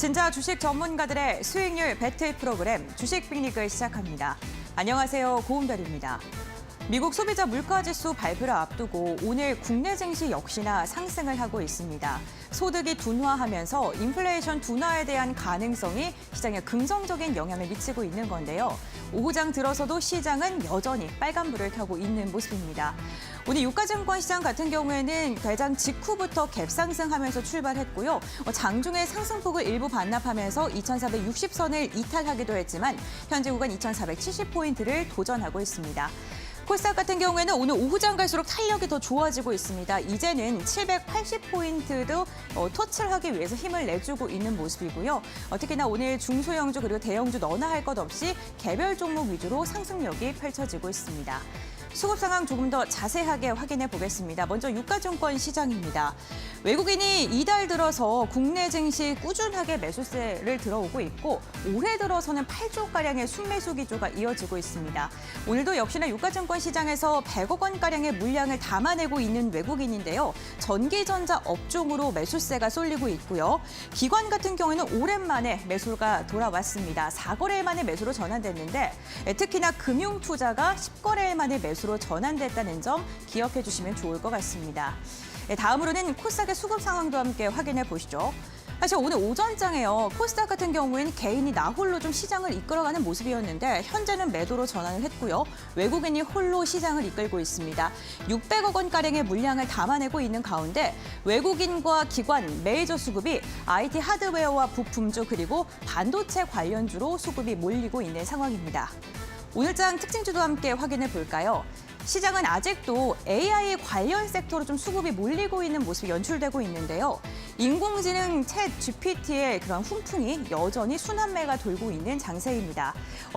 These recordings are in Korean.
진짜 주식 전문가들의 수익률 배틀 프로그램 주식 빅리그 시작합니다. 안녕하세요. 고은별입니다. 미국 소비자 물가지수 발표를 앞두고 오늘 국내 증시 역시나 상승을 하고 있습니다. 소득이 둔화하면서 인플레이션 둔화에 대한 가능성이 시장에 긍정적인 영향을 미치고 있는 건데요. 오후장 들어서도 시장은 여전히 빨간불을 켜고 있는 모습입니다. 오늘 유가증권 시장 같은 경우에는 개장 직후부터 갭상승하면서 출발했고요. 장중에 상승폭을 일부 반납하면서 2,460선을 이탈하기도 했지만 현재 구간 2,470포인트를 도전하고 있습니다. 코스닥 같은 경우에는 오늘 오후장 갈수록 탄력이 더 좋아지고 있습니다. 이제는 780포인트도 터치를 하기 위해서 힘을 내주고 있는 모습이고요. 특히나 오늘 중소형주 그리고 대형주 너나 할 것 없이 개별 종목 위주로 상승력이 펼쳐지고 있습니다. 수급 상황 조금 더 자세하게 확인해 보겠습니다. 먼저 유가증권 시장입니다. 외국인이 이달 들어서 국내 증시 꾸준하게 매수세를 들어오고 있고 올해 들어서는 8조가량의 순매수 기조가 이어지고 있습니다. 오늘도 역시나 유가증권 시장에서 100억 원가량의 물량을 담아내고 있는 외국인인데요. 전기전자 업종으로 매수세가 쏠리고 있고요. 기관 같은 경우에는 오랜만에 매수가 돌아왔습니다. 4거래일 만에 매수로 전환됐는데 특히나 금융투자가 10거래일 만에 매수로 전환됐다는 점 기억해 주시면 좋을 것 같습니다. 다음으로는 코스닥의 수급 상황도 함께 확인해 보시죠. 사실 오늘 오전장에요. 코스닥 같은 경우에는 개인이 나홀로 좀 시장을 이끌어가는 모습이었는데 현재는 매도로 전환을 했고요. 외국인이 홀로 시장을 이끌고 있습니다. 600억 원가량의 물량을 담아내고 있는 가운데 외국인과 기관, 메이저 수급이 IT 하드웨어와 부품주 그리고 반도체 관련주로 수급이 몰리고 있는 상황입니다. 오늘장 특징주도 함께 확인해 볼까요? 시장은 아직도 AI 관련 섹터로 좀 수급이 몰리고 있는 모습이 연출되고 있는데요. 인공지능 챗 GPT의 그런 훈풍이 여전히 순환매가 돌고 있는 장세입니다.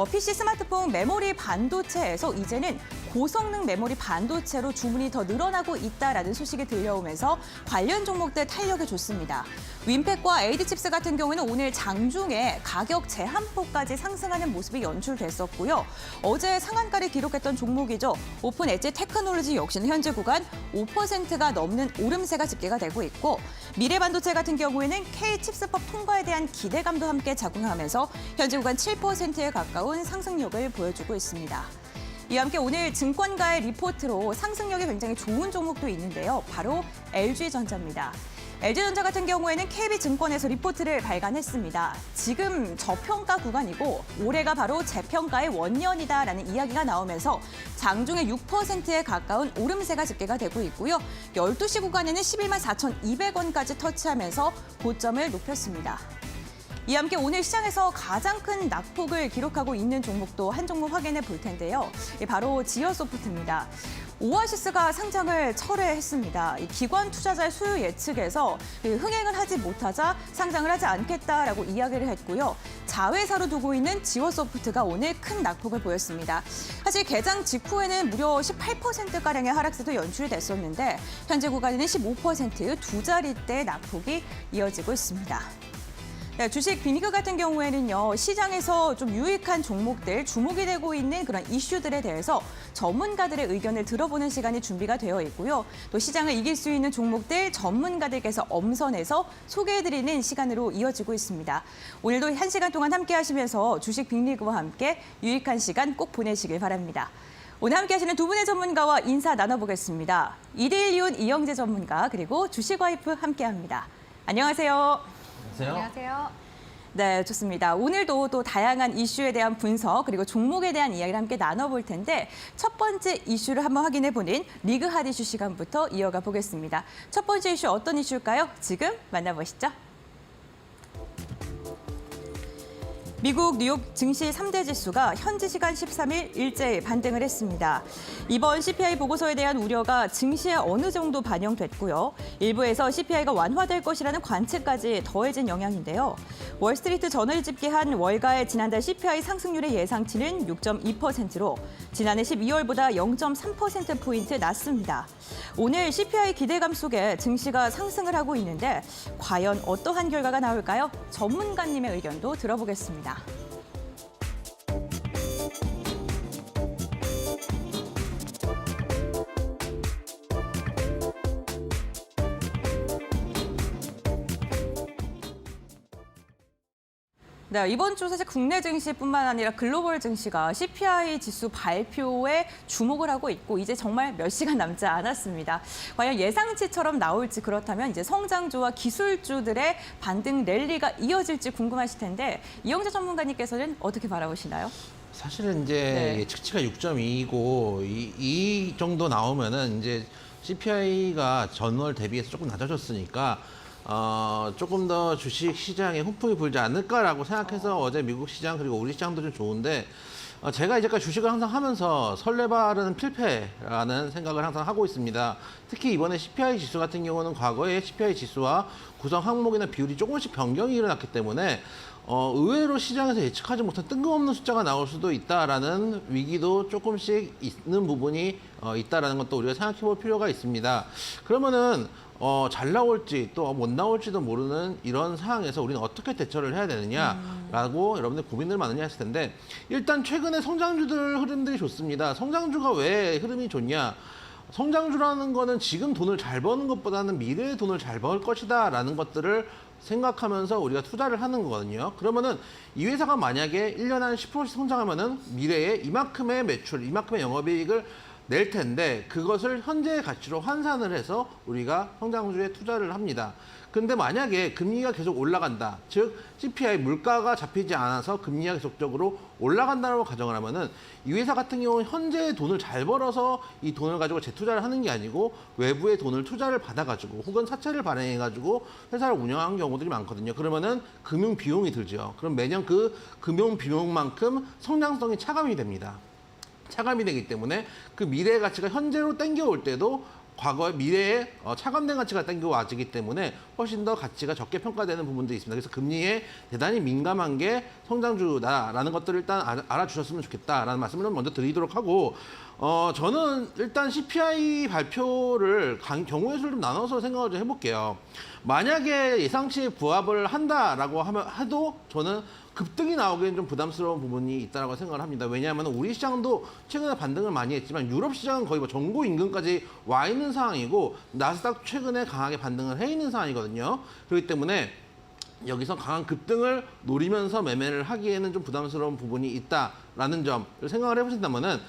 PC, 스마트폰, 메모리 반도체에서 이제는 고성능 메모리 반도체로 주문이 더 늘어나고 있다라는 소식이 들려오면서 관련 종목들 탄력이 좋습니다. 윈팩과 AD칩스 같은 경우는 오늘 장중에 가격 제한폭까지 상승하는 모습이 연출됐었고요. 어제 상한가를 기록했던 종목이죠. 오픈 엣지 테크놀로지 역시는 현재 구간 5%가 넘는 오름세가 집계가 되고 있고 미래 반도체 같은 경우에는 K칩스법 통과에 대한 기대감도 함께 작용하면서 현재 구간 7%에 가까운 상승력을 보여주고 있습니다. 이와 함께 오늘 증권가의 리포트로 상승력이 굉장히 좋은 종목도 있는데요. 바로 LG전자입니다. LG전자 같은 경우에는 KB증권에서 리포트를 발간했습니다. 지금 저평가 구간이고 올해가 바로 재평가의 원년이다라는 이야기가 나오면서 장중에 6%에 가까운 오름세가 집계가 되고 있고요. 12시 구간에는 11만 4,200원까지 터치하면서 고점을 높였습니다. 이와 함께 오늘 시장에서 가장 큰 낙폭을 기록하고 있는 종목도 한 종목 확인해 볼 텐데요. 바로 지어소프트입니다. 오아시스가 상장을 철회했습니다. 기관 투자자의 수요 예측에서 흥행을 하지 못하자 상장을 하지 않겠다라고 이야기를 했고요. 자회사로 두고 있는 지어소프트가 오늘 큰 낙폭을 보였습니다. 사실 개장 직후에는 무려 18%가량의 하락세도 연출이 됐었는데 현재 구간에는 15% 두 자릿대 낙폭이 이어지고 있습니다. 네, 주식 빅리그 같은 경우에는요, 시장에서 좀 유익한 종목들, 주목이 되고 있는 그런 이슈들에 대해서 전문가들의 의견을 들어보는 시간이 준비가 되어 있고요. 또 시장을 이길 수 있는 종목들 전문가들께서 엄선해서 소개해드리는 시간으로 이어지고 있습니다. 오늘도 1시간 동안 함께 하시면서 주식 빅리그와 함께 유익한 시간 꼭 보내시길 바랍니다. 오늘 함께 하시는 두 분의 전문가와 인사 나눠보겠습니다. 이데일리온 이영재 전문가 그리고 주식와이프 함께합니다. 안녕하세요. 안녕하세요. 네, 좋습니다. 오늘도 또 다양한 이슈에 대한 분석 그리고 종목에 대한 이야기를 함께 나눠볼 텐데 첫 번째 이슈를 한번 확인해보는 리그 핫 이슈 시간부터 이어가 보겠습니다. 첫 번째 이슈 어떤 이슈일까요? 지금 만나보시죠. 미국 뉴욕 증시 3대 지수가 현지 시간 13일 일제히 반등을 했습니다. 이번 CPI 보고서에 대한 우려가 증시에 어느 정도 반영됐고요. 일부에서 CPI가 완화될 것이라는 관측까지 더해진 영향인데요. 월스트리트 저널이 집계한 월가의 지난달 CPI 상승률의 예상치는 6.2%로 지난해 12월보다 0.3%포인트 낮습니다. 오늘 CPI 기대감 속에 증시가 상승을 하고 있는데 과연 어떠한 결과가 나올까요? 전문가님의 의견도 들어보겠습니다. 네, 이번 주 사실 국내 증시뿐만 아니라 글로벌 증시가 CPI 지수 발표에 주목을 하고 있고 이제 정말 몇 시간 남지 않았습니다. 과연 예상치처럼 나올지 그렇다면 이제 성장주와 기술주들의 반등 랠리가 이어질지 궁금하실 텐데 이영재 전문가님께서는 어떻게 바라보시나요? 사실은 이제 네. 예측치가 6.2이고 이 정도 나오면은 이제 CPI가 전월 대비해서 조금 낮아졌으니까 조금 더 주식 시장에 훈풍이 불지 않을까라고 생각해서 어제 미국 시장 그리고 우리 시장도 좀 좋은데 제가 이제까지 주식을 항상 하면서 설레발은 필패라는 생각을 항상 하고 있습니다. 특히 이번에 CPI 지수 같은 경우는 과거의 CPI 지수와 구성 항목이나 비율이 조금씩 변경이 일어났기 때문에 의외로 시장에서 예측하지 못한 뜬금없는 숫자가 나올 수도 있다라는 위기도 조금씩 있는 부분이 있다라는 것도 우리가 생각해 볼 필요가 있습니다. 그러면은 잘 나올지 또 못 나올지도 모르는 이런 상황에서 우리는 어떻게 대처를 해야 되느냐라고 여러분들 고민들 많으냐 했을 텐데 일단 최근에 성장주들 흐름들이 좋습니다. 성장주가 왜 흐름이 좋냐? 성장주라는 거는 지금 돈을 잘 버는 것보다는 미래의 돈을 잘 벌 것이다라는 것들을 생각하면서 우리가 투자를 하는 거거든요. 그러면은 이 회사가 만약에 1년에 한 10%씩 성장하면은 미래에 이만큼의 매출, 이만큼의 영업이익을 낼 텐데 그것을 현재의 가치로 환산을 해서 우리가 성장주에 투자를 합니다. 근데 만약에 금리가 계속 올라간다. 즉 CPI 물가가 잡히지 않아서 금리가 계속적으로 올라간다고 가정을 하면은 이 회사 같은 경우는 현재의 돈을 잘 벌어서 이 돈을 가지고 재투자를 하는 게 아니고 외부의 돈을 투자를 받아가지고 혹은 사채를 발행해가지고 회사를 운영하는 경우들이 많거든요. 그러면은 금융 비용이 들죠. 그럼 매년 그 금융 비용만큼 성장성이 차감이 됩니다. 차감이 되기 때문에 그 미래의 가치가 현재로 땡겨올 때도 과거의 미래에 차감된 가치가 땡겨와지기 때문에 훨씬 더 가치가 적게 평가되는 부분도 있습니다. 그래서 금리에 대단히 민감한 게 성장주다라는 것들을 일단 알아주셨으면 좋겠다라는 말씀을 먼저 드리도록 하고 저는 일단 CPI 발표를 경우의 수를 좀 나눠서 생각을 좀 해볼게요. 만약에 예상치에 부합을 한다라고 해도 저는 급등이 나오기엔 좀 부담스러운 부분이 있다고 생각을 합니다. 왜냐하면 우리 시장도 최근에 반등을 많이 했지만 유럽 시장은 거의 뭐 전고 임금까지 와 있는 상황이고 나스닥 최근에 강하게 반등을 해 있는 상황이거든요. 그렇기 때문에 여기서 강한 급등을 노리면서 매매를 하기에는 좀 부담스러운 부분이 있다라는 점을 생각을 해보신다면은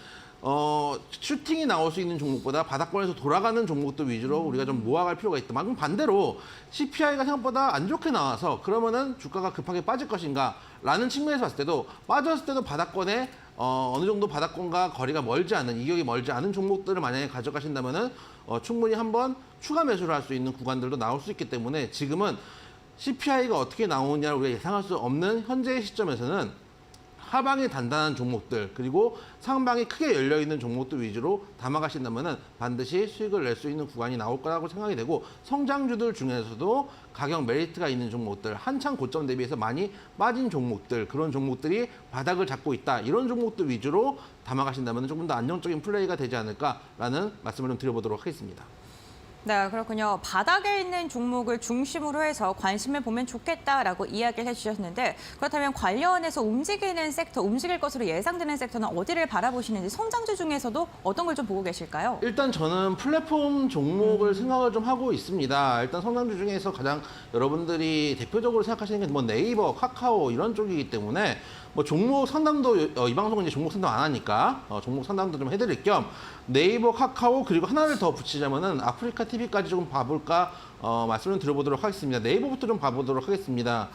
슈팅이 나올 수 있는 종목보다 바닥권에서 돌아가는 종목들 위주로 우리가 좀 모아갈 필요가 있다. 그럼 반대로 CPI가 생각보다 안 좋게 나와서 그러면은 주가가 급하게 빠질 것인가 라는 측면에서 봤을 때도 빠졌을 때도 바닥권에 어느 정도 바닥권과 거리가 멀지 않은 이격이 멀지 않은 종목들을 만약에 가져가신다면은 충분히 한번 추가 매수를 할 수 있는 구간들도 나올 수 있기 때문에 지금은 CPI가 어떻게 나오느냐를 우리가 예상할 수 없는 현재의 시점에서는 하방이 단단한 종목들 그리고 상방이 크게 열려있는 종목들 위주로 담아가신다면 반드시 수익을 낼 수 있는 구간이 나올 거라고 생각이 되고 성장주들 중에서도 가격 메리트가 있는 종목들 한창 고점 대비해서 많이 빠진 종목들 그런 종목들이 바닥을 잡고 있다 이런 종목들 위주로 담아가신다면 조금 더 안정적인 플레이가 되지 않을까라는 말씀을 좀 드려보도록 하겠습니다. 네, 그렇군요. 바닥에 있는 종목을 중심으로 해서 관심을 보면 좋겠다라고 이야기를 해주셨는데 그렇다면 관련해서 움직이는 섹터, 움직일 것으로 예상되는 섹터는 어디를 바라보시는지 성장주 중에서도 어떤 걸 좀 보고 계실까요? 일단 저는 플랫폼 종목을 생각을 좀 하고 있습니다. 일단 성장주 중에서 가장 여러분들이 대표적으로 생각하시는 게 뭐 네이버, 카카오 이런 쪽이기 때문에 뭐 종목 상담도 이 방송은 이제 종목 상담 안 하니까 종목 상담도 좀 해드릴 겸 네이버, 카카오 그리고 하나를 더 붙이자면은 아프리카 TV까지 조금 봐볼까 말씀을 드려보도록 하겠습니다. 네이버부터 좀 봐보도록 하겠습니다.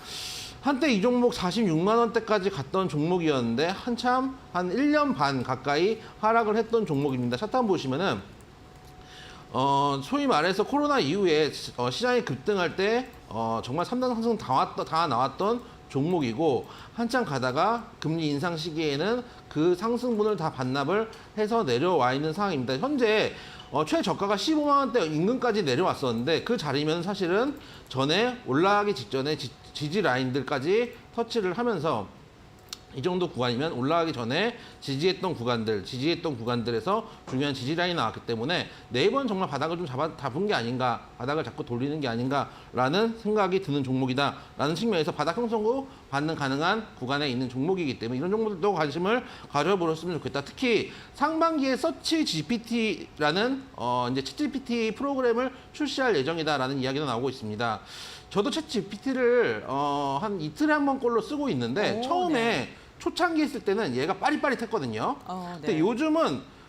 한때 이 종목 46만 원대까지 갔던 종목이었는데 한참 한 1년 반 가까이 하락을 했던 종목입니다. 차트 한번 보시면은 소위 말해서 코로나 이후에 시장이 급등할 때 정말 3단 상승 다 나왔던 종목이고 한참 가다가 금리 인상 시기에는 그 상승분을 다 반납을 해서 내려와 있는 상황입니다. 현재 최저가가 15만 원대 인근까지 내려왔었는데 그 자리면 사실은 전에 올라가기 직전에 지지 라인들까지 터치를 하면서 이 정도 구간이면 올라가기 전에 지지했던 구간들에서 중요한 지지 라인이 나왔기 때문에 네이버는 정말 바닥을 좀 잡은 게 아닌가, 바닥을 잡고 돌리는 게 아닌가라는 생각이 드는 종목이다라는 측면에서 바닥 형성 후 반등 가능한 구간에 있는 종목이기 때문에 이런 종목들도 관심을 가져보셨으면 좋겠다. 특히 상반기에 서치 GPT라는 이제 챗 GPT 프로그램을 출시할 예정이다라는 이야기도 나오고 있습니다. 저도 챗 GPT를 한 이틀에 한 번꼴로 쓰고 있는데 오, 처음에 네. 초창기에 쓸 때는 얘가 빠릿빠릿했거든요. 네. 근데 요즘은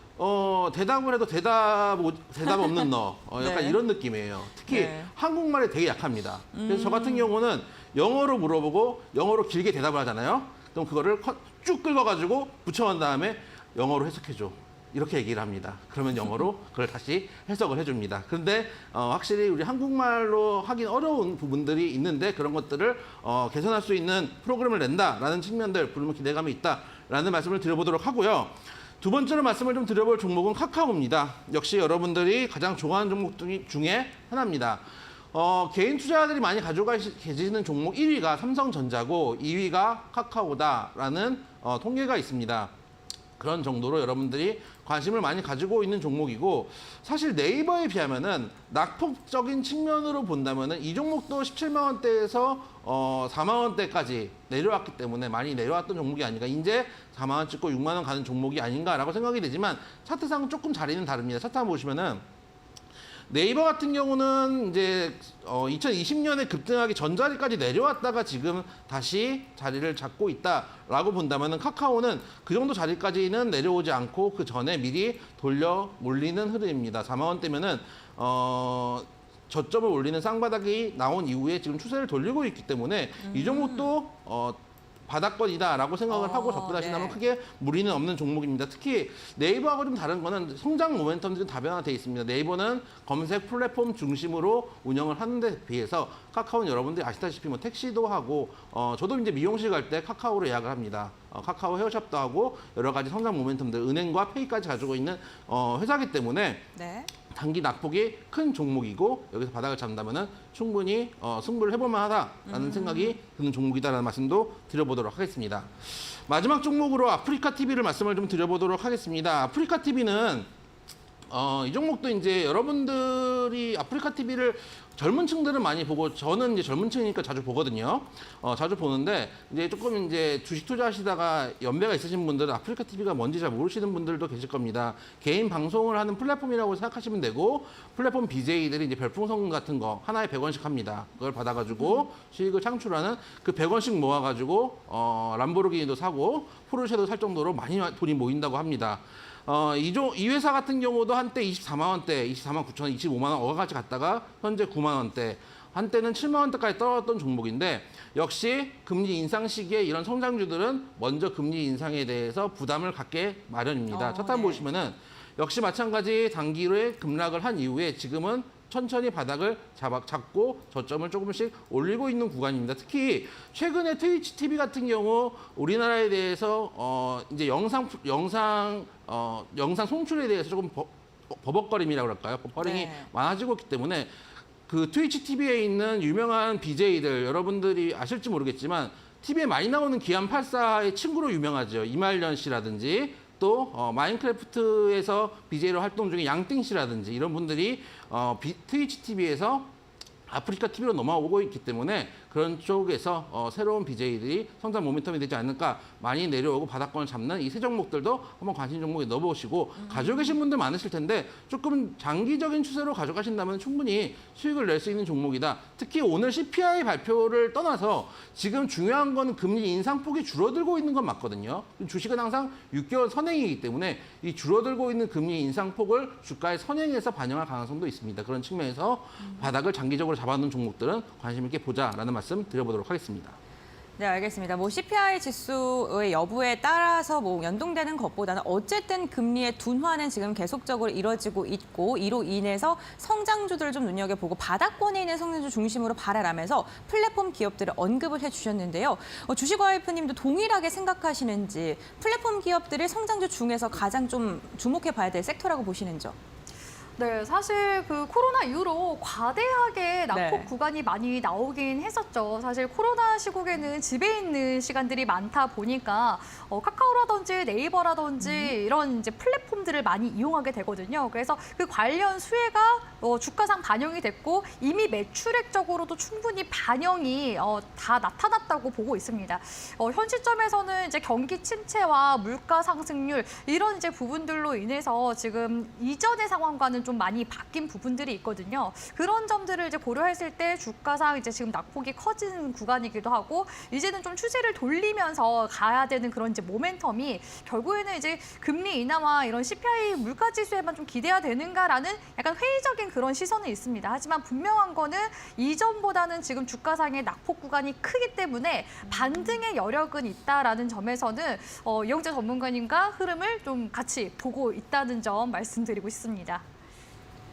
대답을 해도 대답 없는 너 약간 네. 이런 느낌이에요. 특히 네. 한국말에 되게 약합니다. 그래서 저 같은 경우는 영어로 물어보고 영어로 길게 대답을 하잖아요. 그럼 그거를 쭉 긁어가지고 붙여간 다음에 영어로 해석해줘. 이렇게 얘기를 합니다. 그러면 영어로 그걸 다시 해석을 해줍니다. 그런데 확실히 우리 한국말로 하긴 어려운 부분들이 있는데 그런 것들을 개선할 수 있는 프로그램을 낸다라는 측면들 분명 기대감이 있다라는 말씀을 드려보도록 하고요. 두 번째로 말씀을 좀 드려볼 종목은 카카오입니다. 역시 여러분들이 가장 좋아하는 종목 중에 하나입니다. 개인 투자자들이 많이 가지고 계시는 종목 1위가 삼성전자고 2위가 카카오다라는 통계가 있습니다. 그런 정도로 여러분들이 관심을 많이 가지고 있는 종목이고 사실 네이버에 비하면은 낙폭적인 측면으로 본다면은 이 종목도 17만 원대에서 4만 원대까지 내려왔기 때문에 많이 내려왔던 종목이 아닌가. 이제 4만 원 찍고 6만 원 가는 종목이 아닌가라고 생각이 되지만 차트상은 조금 자리는 다릅니다. 차트 한번 보시면은 네이버 같은 경우는 이제 2020년에 급등하기 전자리까지 내려왔다가 지금 다시 자리를 잡고 있다라고 본다면은 카카오는 그 정도 자리까지는 내려오지 않고 그 전에 미리 돌려 올리는 흐름입니다. 4만 원대면은 저점을 올리는 쌍바닥이 나온 이후에 지금 추세를 돌리고 있기 때문에 이 종목도 바닥권이다라고 생각을 하고 접근하신다면 네. 크게 무리는 없는 종목입니다. 특히 네이버하고 좀 다른 거는 성장 모멘텀들이 다변화되어 있습니다. 네이버는 검색 플랫폼 중심으로 운영을 하는 데 비해서 카카오는 여러분들이 아시다시피 뭐 택시도 하고 저도 이제 미용실 갈 때 카카오로 예약을 합니다. 카카오 헤어샵도 하고 여러 가지 성장 모멘텀들 은행과 페이까지 가지고 있는 회사이기 때문에 네. 단기 낙폭이 큰 종목이고 여기서 바닥을 잡는다면 충분히 승부를 해볼 만하다라는 생각이 드는 종목이다라는 말씀도 드려보도록 하겠습니다. 마지막 종목으로 아프리카 TV를 말씀을 좀 드려보도록 하겠습니다. 아프리카 TV는 이 종목도 이제 여러분들이 아프리카 TV를 젊은 층들은 많이 보고 저는 이제 젊은 층이니까 자주 보거든요. 자주 보는데 이제 조금 이제 주식 투자하시다가 연배가 있으신 분들은 아프리카 TV가 뭔지 잘 모르시는 분들도 계실 겁니다. 개인 방송을 하는 플랫폼이라고 생각하시면 되고 플랫폼 BJ들이 이제 별풍선 같은 거 하나에 100원씩 합니다. 그걸 받아가지고 수익을 창출하는 그 100원씩 모아가지고 람보르기니도 사고 포르쉐도 살 정도로 많이 돈이 모인다고 합니다. 이 회사 같은 경우도 한때 24만 원대, 24만 9천 원, 25만 원 어가같이 갔다가 현재 9만 원대, 한때는 7만 원대까지 떨어졌던 종목인데 역시 금리 인상 시기에 이런 성장주들은 먼저 금리 인상에 대해서 부담을 갖게 마련입니다. 차트 한번 네. 보시면은 역시 마찬가지 단기로의 급락을 한 이후에 지금은 천천히 바닥을 잡고 저점을 조금씩 올리고 있는 구간입니다. 특히 최근에 트위치 TV 같은 경우 우리나라에 대해서 이제 영상 송출에 대해서 조금 버벅거림이라고 그럴까요? 버퍼링이 네. 많아지고 있기 때문에 그 트위치 TV에 있는 유명한 BJ들 여러분들이 아실지 모르겠지만 TV에 많이 나오는 기안84의 친구로 유명하죠. 이말년 씨라든지 또 마인크래프트에서 BJ로 활동 중인 양띵 씨라든지 이런 분들이 트위치 TV에서 아프리카 TV로 넘어오고 있기 때문에 그런 쪽에서 새로운 BJ들이 성장 모멘텀이 되지 않을까 많이 내려오고 바닥권을 잡는 이 세 종목들도 한번 관심 종목에 넣어보시고 가지고 계신 분들 많으실 텐데 조금 장기적인 추세로 가져가신다면 충분히 수익을 낼 수 있는 종목이다. 특히 오늘 CPI 발표를 떠나서 지금 중요한 건 금리 인상폭이 줄어들고 있는 건 맞거든요. 주식은 항상 6개월 선행이기 때문에 이 줄어들고 있는 금리 인상폭을 주가의 선행에서 반영할 가능성도 있습니다. 그런 측면에서 바닥을 장기적으로 잡아놓은 종목들은 관심 있게 보자라는 말씀 드려보도록 하겠습니다. 네, 알겠습니다. CPI 지수의 여부에 따라서 연동되는 것보다는 어쨌든 금리의 둔화는 지금 계속적으로 이뤄지고 있고 이로 인해서 성장주들을 좀 눈여겨보고 바닥권에 있는 성장주 중심으로 발랄하면서 플랫폼 기업들을 언급을 해주셨는데요. 주식와이프님도 동일하게 생각하시는지 플랫폼 기업들의 성장주 중에서 가장 좀 주목해봐야 될 섹터라고 보시는지요? 네, 사실 그 코로나 이후로 과대하게 낙폭 네. 구간이 많이 나오긴 했었죠. 사실 코로나 시국에는 집에 있는 시간들이 많다 보니까 카카오라든지 네이버라든지 이런 이제 플랫폼들을 많이 이용하게 되거든요. 그래서 그 관련 수혜가 주가상 반영이 됐고 이미 매출액적으로도 충분히 반영이 다 나타났다고 보고 있습니다. 현 시점에서는 이제 경기 침체와 물가 상승률 이런 이제 부분들로 인해서 지금 이전의 상황과는 좀 많이 바뀐 부분들이 있거든요. 그런 점들을 이제 고려했을 때 주가상 이제 지금 낙폭이 커진 구간이기도 하고 이제는 좀 추세를 돌리면서 가야 되는 그런 이제 모멘텀이 결국에는 이제 금리 인하와 이런 CPI 물가 지수에만 좀 기대야 되는가라는 약간 회의적인 그런 시선은 있습니다. 하지만 분명한 거는 이전보다는 지금 주가상의 낙폭 구간이 크기 때문에 반등의 여력은 있다라는 점에서는 이영재 전문가님과 흐름을 좀 같이 보고 있다는 점 말씀드리고 싶습니다.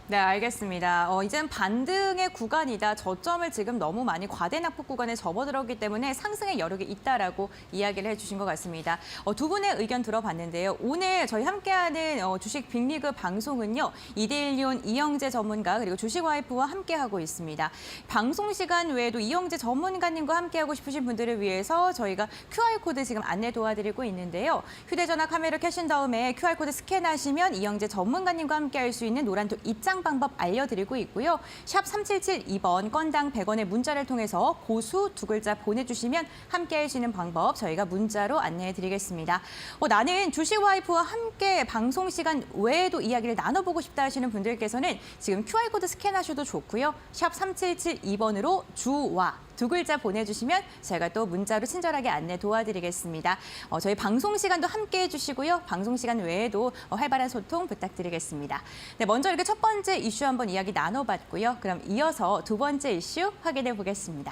네, 알겠습니다. 이젠 반등의 구간이다. 저점을 지금 너무 많이 과대 낙폭 구간에 접어들었기 때문에 상승의 여력이 있다라고 이야기를 해주신 것 같습니다. 두 분의 의견 들어봤는데요. 오늘 저희 함께하는 주식 빅리그 방송은요. 이데일리온 이영재 전문가 그리고 주식와이프와 함께하고 있습니다. 방송 시간 외에도 이영재 전문가님과 함께하고 싶으신 분들을 위해서 저희가 QR코드 지금 안내 도와드리고 있는데요. 휴대전화 카메라 켜신 다음에 QR코드 스캔하시면 이영재 전문가님과 함께할 수 있는 노란톡 입장 방법 알려드리고 있고요. 샵 3772번 건당 100원의 문자를 통해서 고수 두 글자 보내주시면 함께할 수 있는 방법 저희가 문자로 안내해드리겠습니다. 나는 주식 와이프와 함께 방송 시간 외에도 이야기를 나눠보고 싶다 하시는 분들께서는 지금 QR코드 스캔하셔도 좋고요. 샵 3772번으로 주와 두 글자 보내주시면 저희가 또 문자로 친절하게 안내 도와드리겠습니다. 저희 방송 시간도 함께 해주시고요. 방송 시간 외에도 활발한 소통 부탁드리겠습니다. 네, 먼저 이렇게 첫 번째 이슈 한번 이야기 나눠봤고요. 그럼 이어서 두 번째 이슈 확인해 보겠습니다.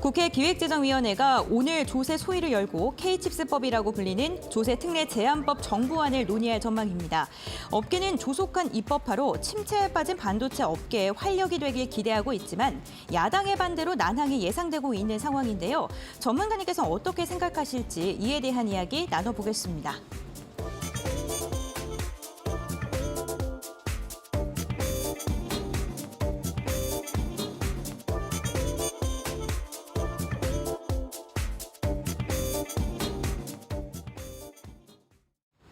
국회 기획재정위원회가 오늘 조세 소위를 열고 K칩스법이라고 불리는 조세 특례 제한법 정부안을 논의할 전망입니다. 업계는 조속한 입법화로 침체에 빠진 반도체 업계의 활력이 되길 기대하고 있지만 야당의 반대로 난항이 예상되고 있는 상황인데요. 전문가님께서 어떻게 생각하실지 이에 대한 이야기 나눠보겠습니다.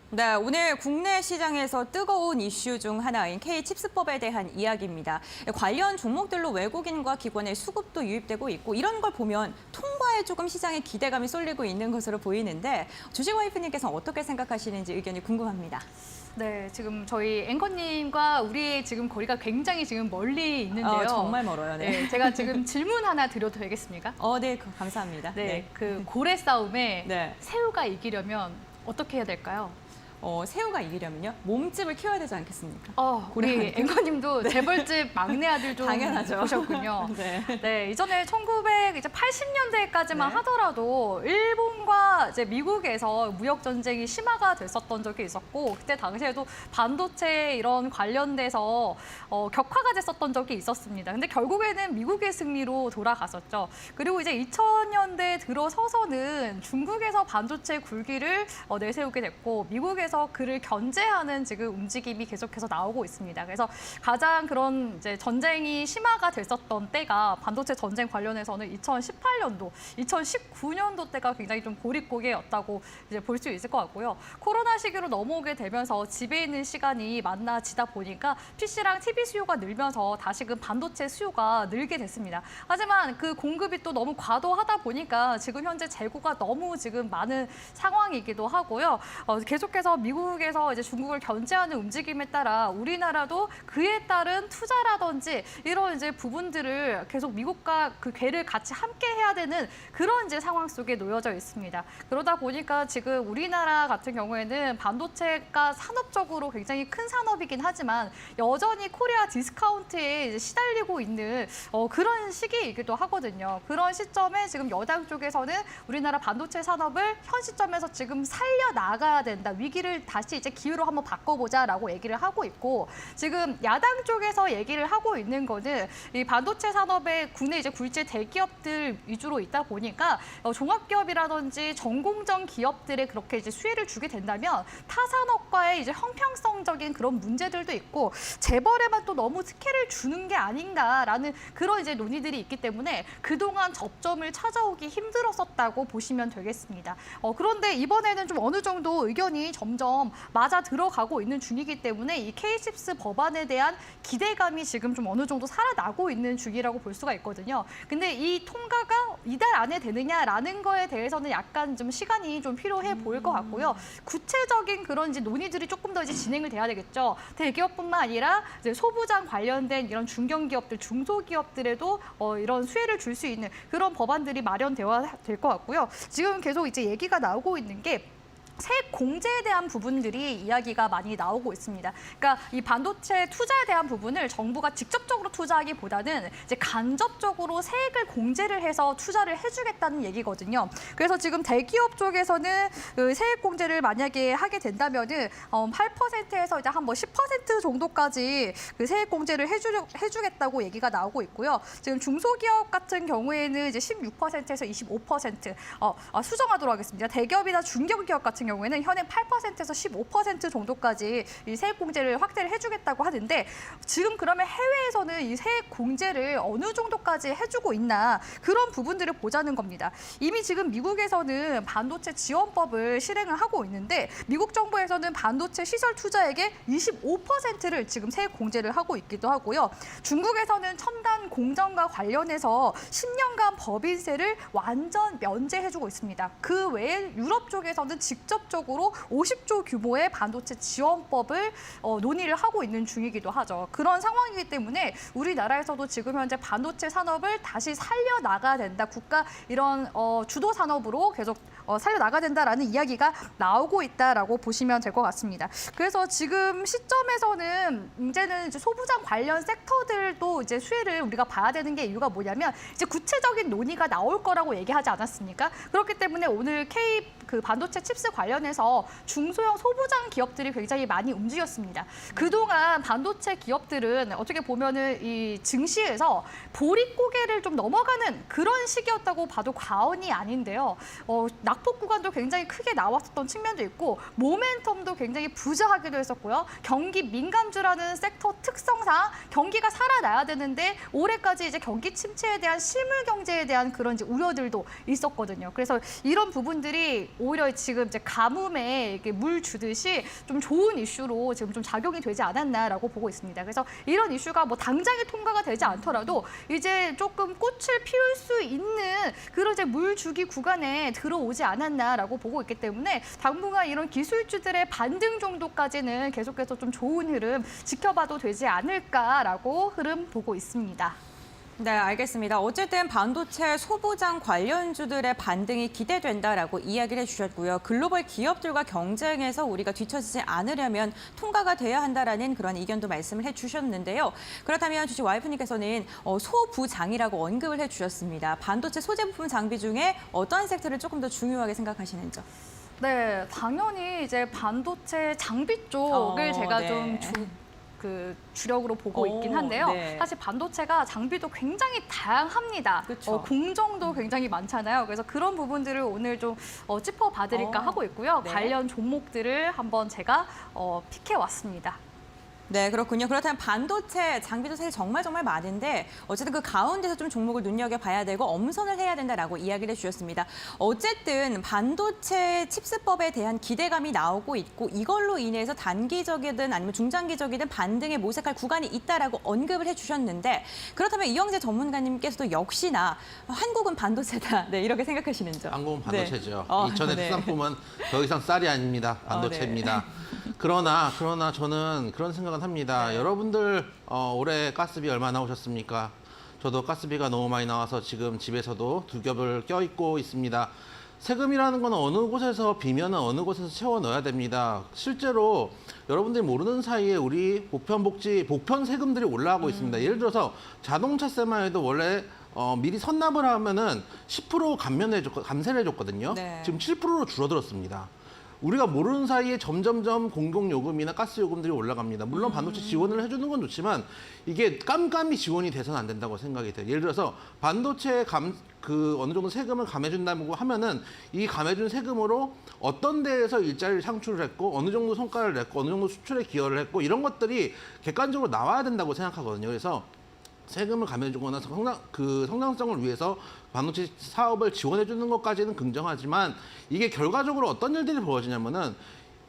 네, 오늘 국내 시장에서 뜨거운 이슈 중 하나인 K칩스법에 대한 이야기입니다. 관련 종목들로 외국인과 기관의 수급도 유입되고 있고 이런 걸 보면 통과에 조금 시장에 기대감이 쏠리고 있는 것으로 보이는데 주식와이프님께서 어떻게 생각하시는지 의견이 궁금합니다. 네, 지금 저희 앵커님과 우리의 지금 거리가 굉장히 지금 멀리 있는데요. 정말 멀어요. 네. 네, 제가 지금 질문 하나 드려도 되겠습니까? 네, 감사합니다. 네, 그 고래 싸움에 네. 새우가 이기려면 어떻게 해야 될까요? 새우가 이기려면요? 몸집을 키워야 되지 않겠습니까? 우리 앵커님도 재벌집 막내 아들 좀 당연하죠. 보셨군요. 네. 네, 이전에 1980년대까지만 네. 하더라도 일본과 이제 미국에서 무역 전쟁이 심화가 됐었던 적이 있었고 그때 당시에도 반도체 이런 관련돼서 격화가 됐었던 적이 있었습니다. 근데 결국에는 미국의 승리로 돌아갔었죠. 그리고 이제 2000년대 들어서서는 중국에서 반도체 굴기를 내세우게 됐고 미국에서 그를 견제하는 지금 움직임이 계속해서 나오고 있습니다. 그래서 가장 그런 이제 전쟁이 심화가 됐었던 때가 반도체 전쟁 관련해서는 2018년도, 2019년도 때가 굉장히 좀 고립고개였다고 이제 볼 수 있을 것 같고요. 코로나 시기로 넘어오게 되면서 집에 있는 시간이 많아지다 보니까 PC랑 TV 수요가 늘면서 다시금 반도체 수요가 늘게 됐습니다. 하지만 그 공급이 또 너무 과도하다 보니까 지금 현재 재고가 너무 지금 많은 상황이기도 하고요. 계속해서 미국에서 이제 중국을 견제하는 움직임에 따라 우리나라도 그에 따른 투자라든지 이런 이제 부분들을 계속 미국과 그 궤를 같이 함께 해야 되는 그런 이제 상황 속에 놓여져 있습니다. 그러다 보니까 지금 우리나라 같은 경우에는 반도체가 산업적으로 굉장히 큰 산업이긴 하지만 여전히 코리아 디스카운트에 이제 시달리고 있는 그런 시기이기도 하거든요. 그런 시점에 지금 여당 쪽에서는 우리나라 반도체 산업을 현 시점에서 지금 살려 나가야 된다. 위기를 다시 이제 기회로 한번 바꿔보자라고 얘기를 하고 있고 지금 야당 쪽에서 얘기를 하고 있는 거는 이 반도체 산업의 국내 이제 굴지 대기업들 위주로 있다 보니까 종합기업이라든지 전공정 기업들에 그렇게 이제 수혜를 주게 된다면 타 산업과의 이제 형평성적인 그런 문제들도 있고 재벌에만 또 너무 특혜를 주는 게 아닌가라는 그런 이제 논의들이 있기 때문에 그동안 접점을 찾아오기 힘들었었다고 보시면 되겠습니다. 그런데 이번에는 좀 어느 정도 의견이 점점 맞아 들어가고 있는 중이기 때문에 이 K-칩스 법안에 대한 기대감이 지금 좀 어느 정도 살아나고 있는 중이라고 볼 수가 있거든요. 근데 이 통과가 이달 안에 되느냐라는 거에 대해서는 약간 좀 시간이 좀 필요해 보일 것 같고요. 구체적인 그런 이제 논의들이 조금 더 이제 진행을 돼야 되겠죠. 대기업뿐만 아니라 이제 소부장 관련된 이런 중견기업들, 중소기업들에도 이런 수혜를 줄 수 있는 그런 법안들이 마련되어야 될 것 같고요. 지금 계속 이제 얘기가 나오고 있는 게 세액 공제에 대한 부분들이 이야기가 많이 나오고 있습니다. 그러니까 이 반도체 투자에 대한 부분을 정부가 직접적으로 투자하기보다는 이제 간접적으로 세액을 공제를 해서 투자를 해주겠다는 얘기거든요. 그래서 지금 대기업 쪽에서는 그 세액 공제를 만약에 하게 된다면은 8%에서 이제 한 뭐 10% 정도까지 그 세액 공제를 해주겠다고 얘기가 나오고 있고요. 지금 중소기업 같은 경우에는 이제 16%에서 25% 수정하도록 하겠습니다. 대기업이나 중견기업 같은 경우에는 현행 8%에서 15% 정도까지 이 세액 공제를 확대를 해주겠다고 하는데 지금 그러면 해외에서는 이 세액 공제를 어느 정도까지 해주고 있나 그런 부분들을 보자는 겁니다. 이미 지금 미국에서는 반도체 지원법을 실행을 하고 있는데 미국 정부에서는 반도체 시설 투자액의 25%를 지금 세액 공제를 하고 있기도 하고요. 중국에서는 첨단 공정과 관련해서 10년간 법인세를 완전 면제해주고 있습니다. 그 외에 유럽 쪽에서는 직접적으로 50조 규모의 반도체 지원법을 논의를 하고 있는 중이기도 하죠. 그런 상황이기 때문에 우리나라에서도 지금 현재 반도체 산업을 다시 살려나가야 된다. 국가 이런 주도 산업으로 계속 살려나가야 된다라는 이야기가 나오고 있다라고 보시면 될 것 같습니다. 그래서 지금 시점에서는 이제는 이제 소부장 관련 섹터들도 이제 수혜를 우리가 봐야 되는 게 이유가 뭐냐면 이제 구체적인 논의가 나올 거라고 얘기하지 않았습니까? 그렇기 때문에 오늘 그 반도체 칩스 관련해서 중소형 소부장 기업들이 굉장히 많이 움직였습니다. 그동안 반도체 기업들은 어떻게 보면은 이 증시에서 보릿고개를 좀 넘어가는 그런 시기였다고 봐도 과언이 아닌데요. 낙폭 구간도 굉장히 크게 나왔었던 측면도 있고 모멘텀도 굉장히 부자하기도 했었고요. 경기 민감주라는 섹터 특성상 경기가 살아나야 되는데 올해까지 이제 경기 침체에 대한 실물 경제에 대한 그런 이제 우려들도 있었거든요. 그래서 이런 부분들이 오히려 지금 이제 가뭄에 이렇게 물 주듯이 좀 좋은 이슈로 지금 좀 작용이 되지 않았나라고 보고 있습니다. 그래서 이런 이슈가 뭐 당장에 통과가 되지 않더라도 이제 조금 꽃을 피울 수 있는 그런 이제 물 주기 구간에 들어오지 않았나라고 보고 있기 때문에 당분간 이런 기술주들의 반등 정도까지는 계속해서 좀 좋은 흐름 지켜봐도 되지 않을까라고 흐름 보고 있습니다. 네, 알겠습니다. 어쨌든 반도체 소부장 관련주들의 반등이 기대된다라고 이야기를 해주셨고요. 글로벌 기업들과 경쟁해서 우리가 뒤처지지 않으려면 통과가 돼야 한다라는 그런 의견도 말씀을 해주셨는데요. 그렇다면 주식 와이프님께서는 소부장이라고 언급을 해주셨습니다. 반도체 소재 부품 장비 중에 어떤 섹터를 조금 더 중요하게 생각하시는지요? 네, 당연히 이제 반도체 장비 쪽을 제가 네. 좀 주력으로 보고 있긴 한데요. 네. 사실 반도체가 장비도 굉장히 다양합니다. 그쵸. 공정도 굉장히 많잖아요. 그래서 그런 부분들을 오늘 좀 짚어봐드릴까 하고 있고요. 네. 관련 종목들을 한번 제가 픽해왔습니다. 네, 그렇군요. 그렇다면 반도체 장비도 사실 정말 많은데 어쨌든 그 가운데서 좀 종목을 눈여겨봐야 되고 엄선을 해야 된다라고 이야기를 해주셨습니다. 어쨌든 반도체 칩스법에 대한 기대감이 나오고 있고 이걸로 인해서 단기적이든 아니면 중장기적이든 반등에 모색할 구간이 있다라고 언급을 해주셨는데 그렇다면 이영재 전문가님께서도 역시나 한국은 반도체다. 네, 이렇게 생각하시는죠? 한국은 반도체죠. 네. 이천의 네. 수산품은 더 이상 쌀이 아닙니다. 반도체입니다. 그러나 저는 그런 생각은 합니다. 네. 여러분들 올해 가스비 얼마 나오셨습니까? 저도 가스비가 너무 많이 나와서 지금 집에서도 두 겹을 껴입고 있습니다. 세금이라는 건 어느 곳에서 비면 어느 곳에서 채워 넣어야 됩니다. 실제로 여러분들이 모르는 사이에 우리 보편 세금들이 올라가고 있습니다. 예를 들어서 자동차세만 해도 원래 미리 선납을 하면은 10% 감세를 해줬거든요. 네. 지금 7%로 줄어들었습니다. 우리가 모르는 사이에 점점점 공공요금이나 가스요금들이 올라갑니다. 물론 반도체 지원을 해주는 건 좋지만 이게 깜깜이 지원이 돼서는 안 된다고 생각이 돼요. 예를 들어서 반도체에 어느 정도 세금을 감해준다고 하면은 이 감해준 세금으로 어떤 데에서 일자리를 창출을 했고 어느 정도 성과를 냈고 어느 정도 수출에 기여를 했고 이런 것들이 객관적으로 나와야 된다고 생각하거든요. 그래서 세금을 감해주거나 성장성을 위해서 반도체 사업을 지원해주는 것까지는 긍정하지만 이게 결과적으로 어떤 일들이 벌어지냐면은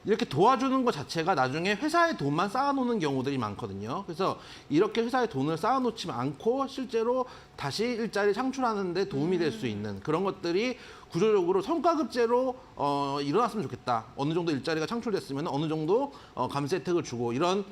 이렇게 도와주는 것 자체가 나중에 회사의 돈만 쌓아놓는 경우들이 많거든요. 그래서 이렇게 회사의 돈을 쌓아놓지 않고 실제로 다시 일자리 창출하는 데 도움이 될 수 있는 그런 것들이 구조적으로 성과급제로 일어났으면 좋겠다. 어느 정도 일자리가 창출됐으면 어느 정도 감세 혜택을 주고 이런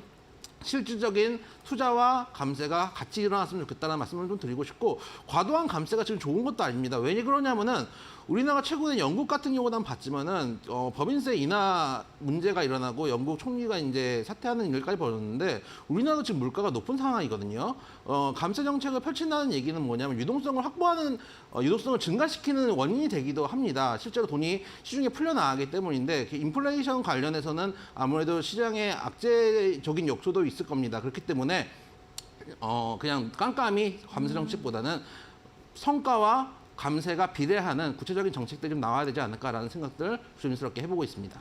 실질적인 투자와 감세가 같이 일어났으면 좋겠다는 말씀을 좀 드리고 싶고, 과도한 감세가 지금 좋은 것도 아닙니다. 왜 그러냐면은 우리나라 최고인 영국 같은 경우도 한번 봤지만은 법인세 인하 문제가 일어나고 영국 총리가 이제 사퇴하는 일까지 벌어졌는데 우리나라도 지금 물가가 높은 상황이거든요. 감세 정책을 펼친다는 얘기는 뭐냐면 유동성을 확보하는 유동성을 증가시키는 원인이 되기도 합니다. 실제로 돈이 시중에 풀려나가기 때문인데 인플레이션 관련해서는 아무래도 시장에 악재적인 요소도 있을 겁니다. 그렇기 때문에 그냥 깜깜이 감세 정책보다는 성과와 감세가 비례하는 구체적인 정책들이 좀 나와야 되지 않을까라는 생각들 조심스럽게 해보고 있습니다.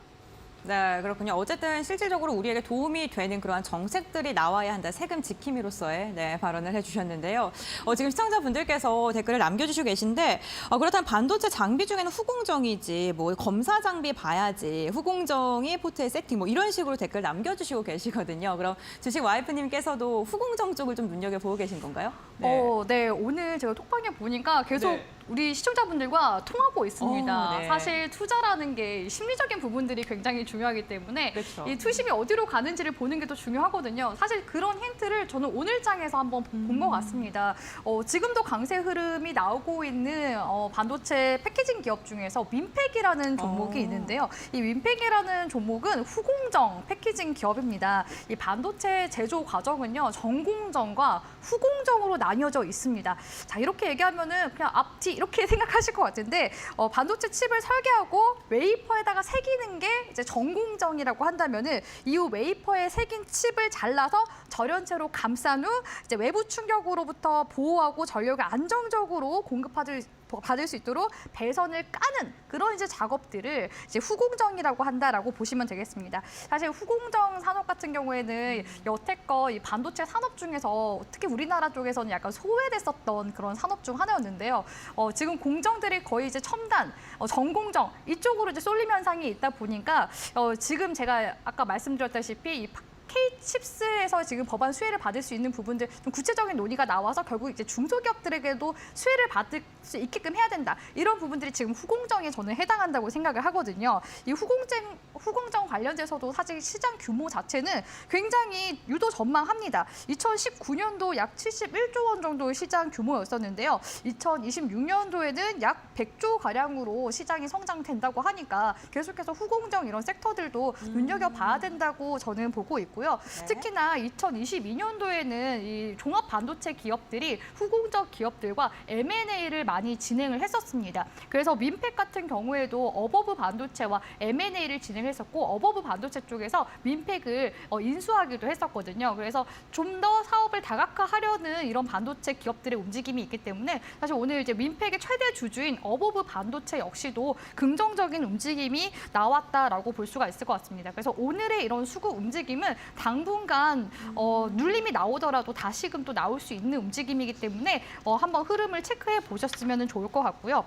네, 그렇군요. 어쨌든 실질적으로 우리에게 도움이 되는 그러한 정책들이 나와야 한다. 세금 지킴이로서의 발언을 해주셨는데요. 지금 시청자분들께서 댓글을 남겨주시고 계신데 그렇다면 반도체 장비 중에는 후공정이지 뭐 검사 장비 봐야지 후공정이 포트에 세팅 뭐 이런 식으로 댓글 남겨주시고 계시거든요. 그럼 주식 와이프님께서도 후공정 쪽을 좀 눈여겨보고 계신 건가요? 네. 오늘 제가 톡방에 보니까 계속 우리 시청자분들과 통하고 있습니다. 네. 사실 투자라는 게 심리적인 부분들이 굉장히 중요하기 때문에 그렇죠. 이 투심이 어디로 가는지를 보는 게 더 중요하거든요. 사실 그런 힌트를 저는 오늘 장에서 한번 본 것 같습니다. 지금도 강세 흐름이 나오고 있는 반도체 패키징 기업 중에서 윈팩이라는 종목이 있는데요. 이 윈팩이라는 종목은 후공정 패키징 기업입니다. 이 반도체 제조 과정은요, 전공정과 후공정으로 나뉘어져 있습니다. 자, 이렇게 얘기하면은 그냥 앞뒤 이렇게 생각하실 것 같은데 반도체 칩을 설계하고 웨이퍼에다가 새기는 게 이제 전공정이라고 한다면은 이후 웨이퍼에 새긴 칩을 잘라서 절연체로 감싼 후 이제 외부 충격으로부터 보호하고 전력을 안정적으로 받을 수 있도록 배선을 까는 그런 이제 작업들을 이제 후공정이라고 한다라고 보시면 되겠습니다. 사실 후공정 산업 같은 경우에는 여태껏 이 반도체 산업 중에서 특히 우리나라 쪽에서는 약간 소외됐었던 그런 산업 중 하나였는데요. 지금 공정들이 거의 이제 첨단, 전공정 이쪽으로 이제 쏠림 현상이 있다 보니까 지금 제가 아까 말씀드렸다시피 이 K칩스에서 지금 법안 수혜를 받을 수 있는 부분들 좀 구체적인 논의가 나와서 결국 이제 중소기업들에게도 수혜를 받을 수 있게끔 해야 된다. 이런 부분들이 지금 후공정에 저는 해당한다고 생각을 하거든요. 이 후공정 관련돼서도 사실 시장 규모 자체는 굉장히 유도 전망합니다. 2019년도 약 71조 원 정도의 시장 규모였었는데요. 2026년도에는 약 100조 가량으로 시장이 성장된다고 하니까 계속해서 후공정 이런 섹터들도 눈여겨봐야 된다고 저는 보고 있고요. 특히나 2022년도에는 이 종합 반도체 기업들이 후공정 기업들과 M&A를 많이 진행을 했었습니다. 그래서 윈팩 같은 경우에도 어버브 반도체와 M&A를 진행했었고 어버브 반도체 쪽에서 윈팩을 인수하기도 했었거든요. 그래서 좀 더 사업을 다각화하려는 이런 반도체 기업들의 움직임이 있기 때문에 사실 오늘 이제 윈팩의 최대 주주인 어버브 반도체 역시도 긍정적인 움직임이 나왔다라고 볼 수가 있을 것 같습니다. 그래서 오늘의 이런 수급 움직임은 당분간 눌림이 나오더라도 다시금 또 나올 수 있는 움직임이기 때문에 한번 흐름을 체크해 보셨으면 좋을 것 같고요.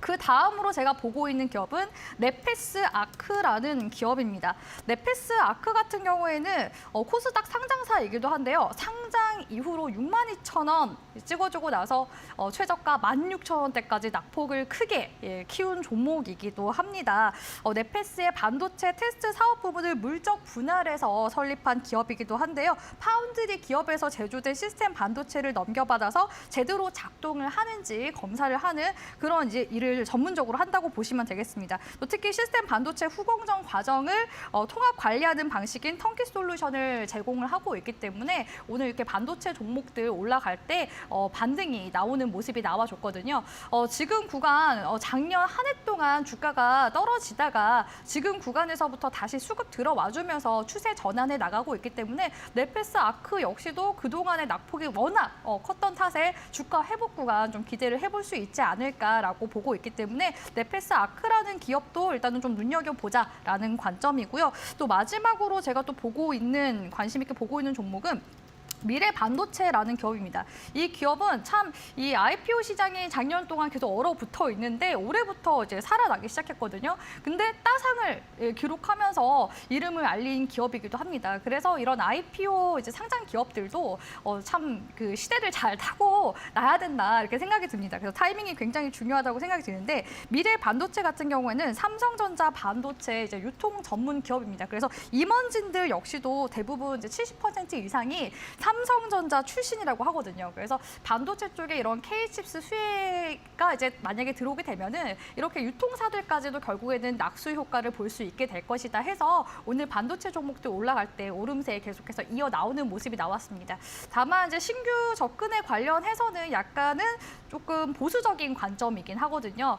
그 다음으로 제가 보고 있는 기업은 네페스 아크라는 기업입니다. 네페스 아크 같은 경우에는 코스닥 상장사이기도 한데요. 상장 이후로 62,000원 찍어주고 나서 최저가 16,000원대까지 낙폭을 크게 키운 종목이기도 합니다. 네페스의 반도체 테스트 사업 부분을 물적 분할해서 설립한 기업이기도 한데요. 파운드리 기업에서 제조된 시스템 반도체를 넘겨받아서 제대로 작동을 하는지 검사를 하는 그런 이제 일을 전문적으로 한다고 보시면 되겠습니다. 또 특히 시스템 반도체 후공정 과정을 통합 관리하는 방식인 턴키 솔루션을 제공을 하고 있기 때문에 오늘 이렇게 반도체 종목들 올라갈 때 반등이 나오는 모습이 나와줬거든요. 지금 구간 작년 한 해 동안 주가가 떨어지다가 지금 구간에서부터 다시 수급 들어와주면서 추세 전환해 나가고 있기 때문에 네페스 아크 역시도 그동안의 낙폭이 워낙 컸던 탓에 주가 회복 구간 좀 기대를 해볼 수 있지 않을까라고 보고 있기 때문에 네페스 아크라는 기업도 일단은 좀 눈여겨보자라는 관점이고요. 또 마지막으로 제가 또 관심 있게 보고 있는 종목은 미래 반도체라는 기업입니다. 이 기업은 참 이 IPO 시장이 작년 동안 계속 얼어붙어 있는데 올해부터 이제 살아나기 시작했거든요. 근데 따상을 기록하면서 이름을 알린 기업이기도 합니다. 그래서 이런 IPO 이제 상장 기업들도 참 그 시대를 잘 타고 나야 된다 이렇게 생각이 듭니다. 그래서 타이밍이 굉장히 중요하다고 생각이 드는데 미래 반도체 같은 경우에는 삼성전자 반도체 이제 유통 전문 기업입니다. 그래서 임원진들 역시도 대부분 이제 70% 이상이 삼성전자 출신이라고 하거든요. 그래서 반도체 쪽에 이런 K칩스 수혜가 이제 만약에 들어오게 되면은 이렇게 유통사들까지도 결국에는 낙수 효과를 볼 수 있게 될 것이다 해서 오늘 반도체 종목들 올라갈 때 오름세 계속해서 이어 나오는 모습이 나왔습니다. 다만 이제 신규 접근에 관련해서는 약간은 조금 보수적인 관점이긴 하거든요.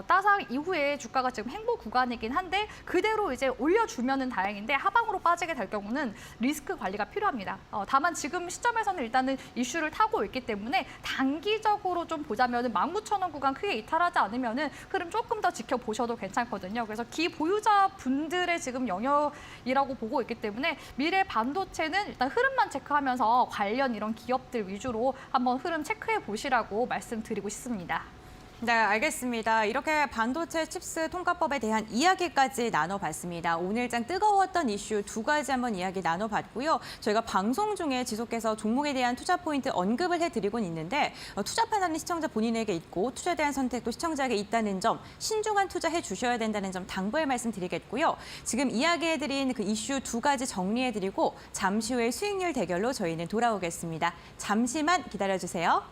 따상 이후에 주가가 지금 횡보 구간이긴 한데 그대로 이제 올려주면은 다행인데 하방으로 빠지게 될 경우는 리스크 관리가 필요합니다. 다만 지금 시점에서는 일단은 이슈를 타고 있기 때문에 단기적으로 좀 보자면은 19,000원 구간 크게 이탈하지 않으면은 흐름 조금 더 지켜보셔도 괜찮거든요. 그래서 기보유자 분들의 지금 영역이라고 보고 있기 때문에 미래 반도체는 일단 흐름만 체크하면서 관련 이런 기업들 위주로 한번 흐름 체크해 보시라고 말씀드리고 싶습니다. 네, 알겠습니다. 이렇게 반도체 칩스 통과법에 대한 이야기까지 나눠봤습니다. 오늘장 뜨거웠던 이슈 두 가지 한번 이야기 나눠봤고요. 저희가 방송 중에 지속해서 종목에 대한 투자 포인트 언급을 해드리곤 있는데 투자 판단은 시청자 본인에게 있고 투자에 대한 선택도 시청자에게 있다는 점, 신중한 투자해 주셔야 된다는 점 당부의 말씀드리겠고요. 지금 이야기해드린 그 이슈 두 가지 정리해드리고 잠시 후에 수익률 대결로 저희는 돌아오겠습니다. 잠시만 기다려주세요.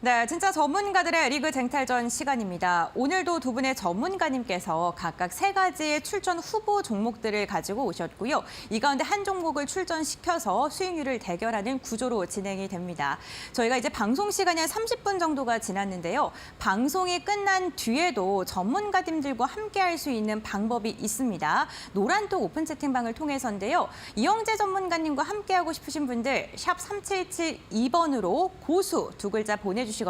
네, 진짜 전문가들의 리그 쟁탈전 시간입니다. 오늘도 두 분의 전문가님께서 각각 세 가지의 출전 후보 종목들을 가지고 오셨고요. 이 가운데 한 종목을 출전시켜서 수익률을 대결하는 구조로 진행이 됩니다. 저희가 이제 방송 시간이 한 30분 정도가 지났는데요. 방송이 끝난 뒤에도 전문가님들과 함께할 수 있는 방법이 있습니다. 노란톡 오픈 채팅방을 통해서인데요. 이영재 전문가님과 함께하고 싶으신 분들 샵 3772번으로 고수 두 글자 보내주시거나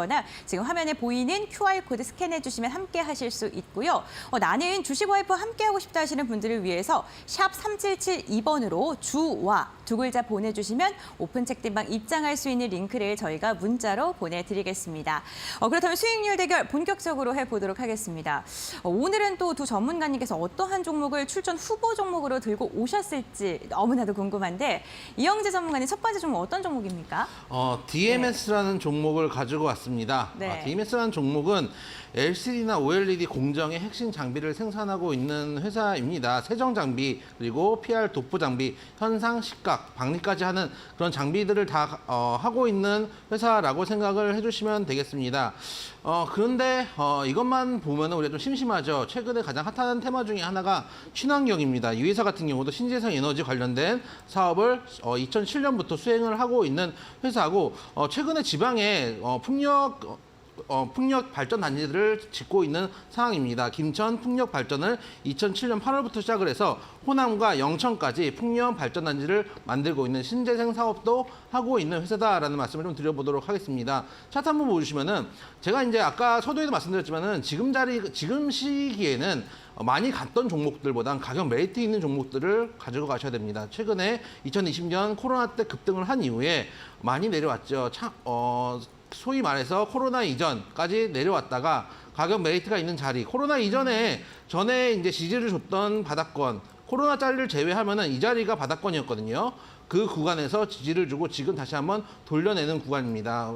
지금 화면에 보이는 QR코드 스캔해주시면 함께하실 수 있고요. 나는 주식 와이프와 함께하고 싶다 하시는 분들을 위해서 샵 3772번으로 주와 두 글자 보내주시면 오픈 채팅방 입장할 수 있는 링크를 저희가 문자로 보내드리겠습니다. 그렇다면 수익률 대결 본격적으로 해보도록 하겠습니다. 오늘은 또 두 전문가님께서 어떠한 종목을 출전 후보 종목으로 들고 오셨을지 너무나도 궁금한데 이영재 전문가님 첫 번째 종목 어떤 종목입니까? DMS라는 종목을 가지고 왔습니다. 네. DMS라는 종목은 LCD나 OLED 공정의 핵심 장비를 생산하고 있는 회사입니다. 세정 장비, 그리고 PR 도프 장비, 현상, 식각, 방리까지 하는 그런 장비들을 다 하고 있는 회사라고 생각을 해주시면 되겠습니다. 그런데 이것만 보면 우리가 좀 심심하죠. 최근에 가장 핫한 테마 중에 하나가 친환경입니다. 이 회사 같은 경우도 신재생 에너지 관련된 사업을 2007년부터 수행을 하고 있는 회사고 최근에 지방에 풍력 발전 단지들을 짓고 있는 상황입니다. 김천 풍력 발전을 2007년 8월부터 시작을 해서 호남과 영천까지 풍력 발전 단지를 만들고 있는 신재생 사업도 하고 있는 회사다라는 말씀을 좀 드려보도록 하겠습니다. 차트 한번 보시면은 제가 이제 아까 서두에도 말씀드렸지만은 지금 시기에는 많이 갔던 종목들보단 가격 메리트 있는 종목들을 가지고 가셔야 됩니다. 최근에 2020년 코로나 때 급등을 한 이후에 많이 내려왔죠. 소위 말해서 코로나 이전까지 내려왔다가 가격 메리트가 있는 자리, 코로나 이전에 전에 이제 지지를 줬던 바닥권, 코로나 자리를 제외하면은 이 자리가 바닥권이었거든요. 그 구간에서 지지를 주고 지금 다시 한번 돌려내는 구간입니다.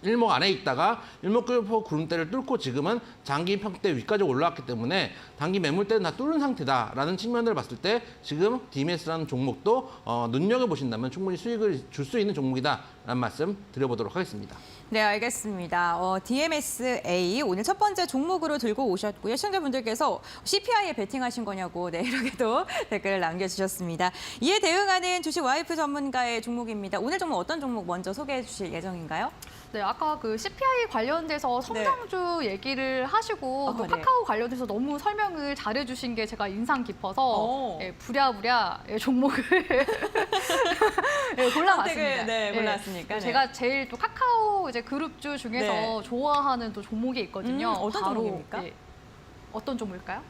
일목 안에 있다가 일목급포 구름대를 뚫고 지금은 장기 평대 위까지 올라왔기 때문에 단기 매물대는 다 뚫은 상태다라는 측면을 봤을 때 지금 DMS라는 종목도 눈여겨보신다면 충분히 수익을 줄 수 있는 종목이다라는 말씀 드려보도록 하겠습니다. 네, 알겠습니다. DMSA 오늘 첫 번째 종목으로 들고 오셨고요. 시청자분들께서 CPI에 베팅하신 거냐고 이렇게도 댓글을 남겨주셨습니다. 이에 대응하는 주식 와이프 전문가의 종목입니다. 오늘 종목 어떤 종목 먼저 소개해 주실 예정인가요? 네, 아까 그 CPI 관련돼서 성장주 얘기를 하시고 또 네. 카카오 관련돼서 너무 설명을 잘해주신 게 제가 인상 깊어서 오. 예, 부랴부랴 종목을 예, 골라봤습니다. 네, 예, 골랐으니까. 네. 제가 제일 또 카카오 이제 그룹주 중에서 네. 좋아하는 또 종목이 있거든요. 어떤 바로, 종목입니까? 예, 어떤 종목일까요?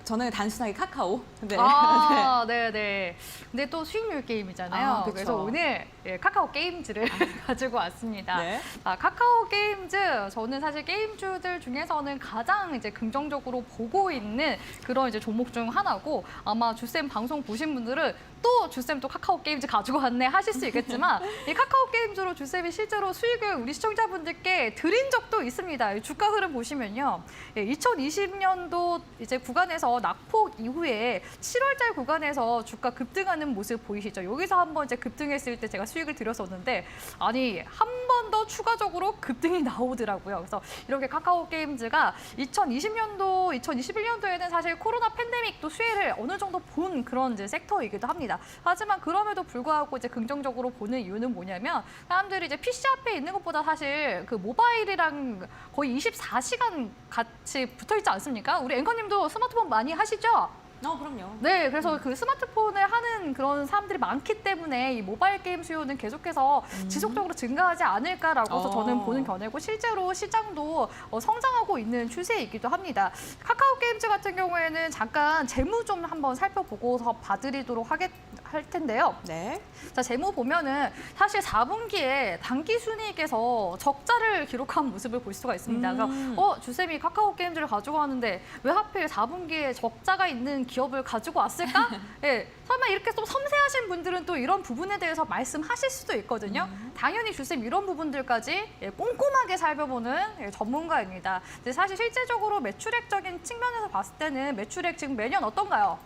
저는 단순하게 카카오. 네. 아, 네, 네. 근데 또 수익률 게임이잖아요. 아, 그쵸. 그래서 오늘 예, 카카오 게임즈를 가지고 왔습니다. 네. 카카오 게임즈, 저는 사실 게임주들 중에서는 가장 이제 긍정적으로 보고 있는 그런 이제 종목 중 하나고 아마 주쌤 방송 보신 분들은 또 주쌤 또 카카오 게임즈 가지고 왔네 하실 수 있겠지만 이 카카오 게임즈로 주쌤이 실제로 수익을 우리 시청자분들께 드린 적도 있습니다. 이 주가 흐름 보시면요. 2020년도 이제 구간에서 낙폭 이후에 7월달 구간에서 주가 급등하는 모습 보이시죠? 여기서 한번 이제 급등했을 때 제가 수익을 드렸었는데 아니 한 번 더 추가적으로 급등이 나오더라고요. 그래서 이렇게 카카오 게임즈가 2020년도, 2021년도에는 사실 코로나 팬데믹도 수혜를 어느 정도 본 그런 이제 섹터이기도 합니다. 하지만 그럼에도 불구하고 이제 긍정적으로 보는 이유는 뭐냐면 사람들이 이제 PC 앞에 있는 것보다 사실 그 모바일이랑 거의 24시간 같이 붙어 있지 않습니까? 우리 앵커님도 스마트폰 많이 하시죠? 그럼요. 네, 그래서 그 스마트폰을 하는 그런 사람들이 많기 때문에 이 모바일 게임 수요는 계속해서 지속적으로 증가하지 않을까라고 해서 저는 보는 견해고 실제로 시장도 성장하고 있는 추세이기도 합니다. 카카오 게임즈 같은 경우에는 잠깐 재무 좀 한번 살펴보고서 봐드리도록 할 텐데요. 네. 자, 재무 보면은 사실 4분기에 단기 순이익에서 적자를 기록한 모습을 볼 수가 있습니다. 그래서 주쌤이 카카오 게임즈를 가지고 왔는데 왜 하필 4분기에 적자가 있는 기업을 가지고 왔을까? 예, 설마 이렇게 좀 섬세하신 분들은 또 이런 부분에 대해서 말씀하실 수도 있거든요. 당연히 주쌤 이런 부분들까지 꼼꼼하게 살펴보는 전문가입니다. 근데 사실 실제적으로 매출액적인 측면에서 봤을 때는 매출액 지금 매년 어떤가요?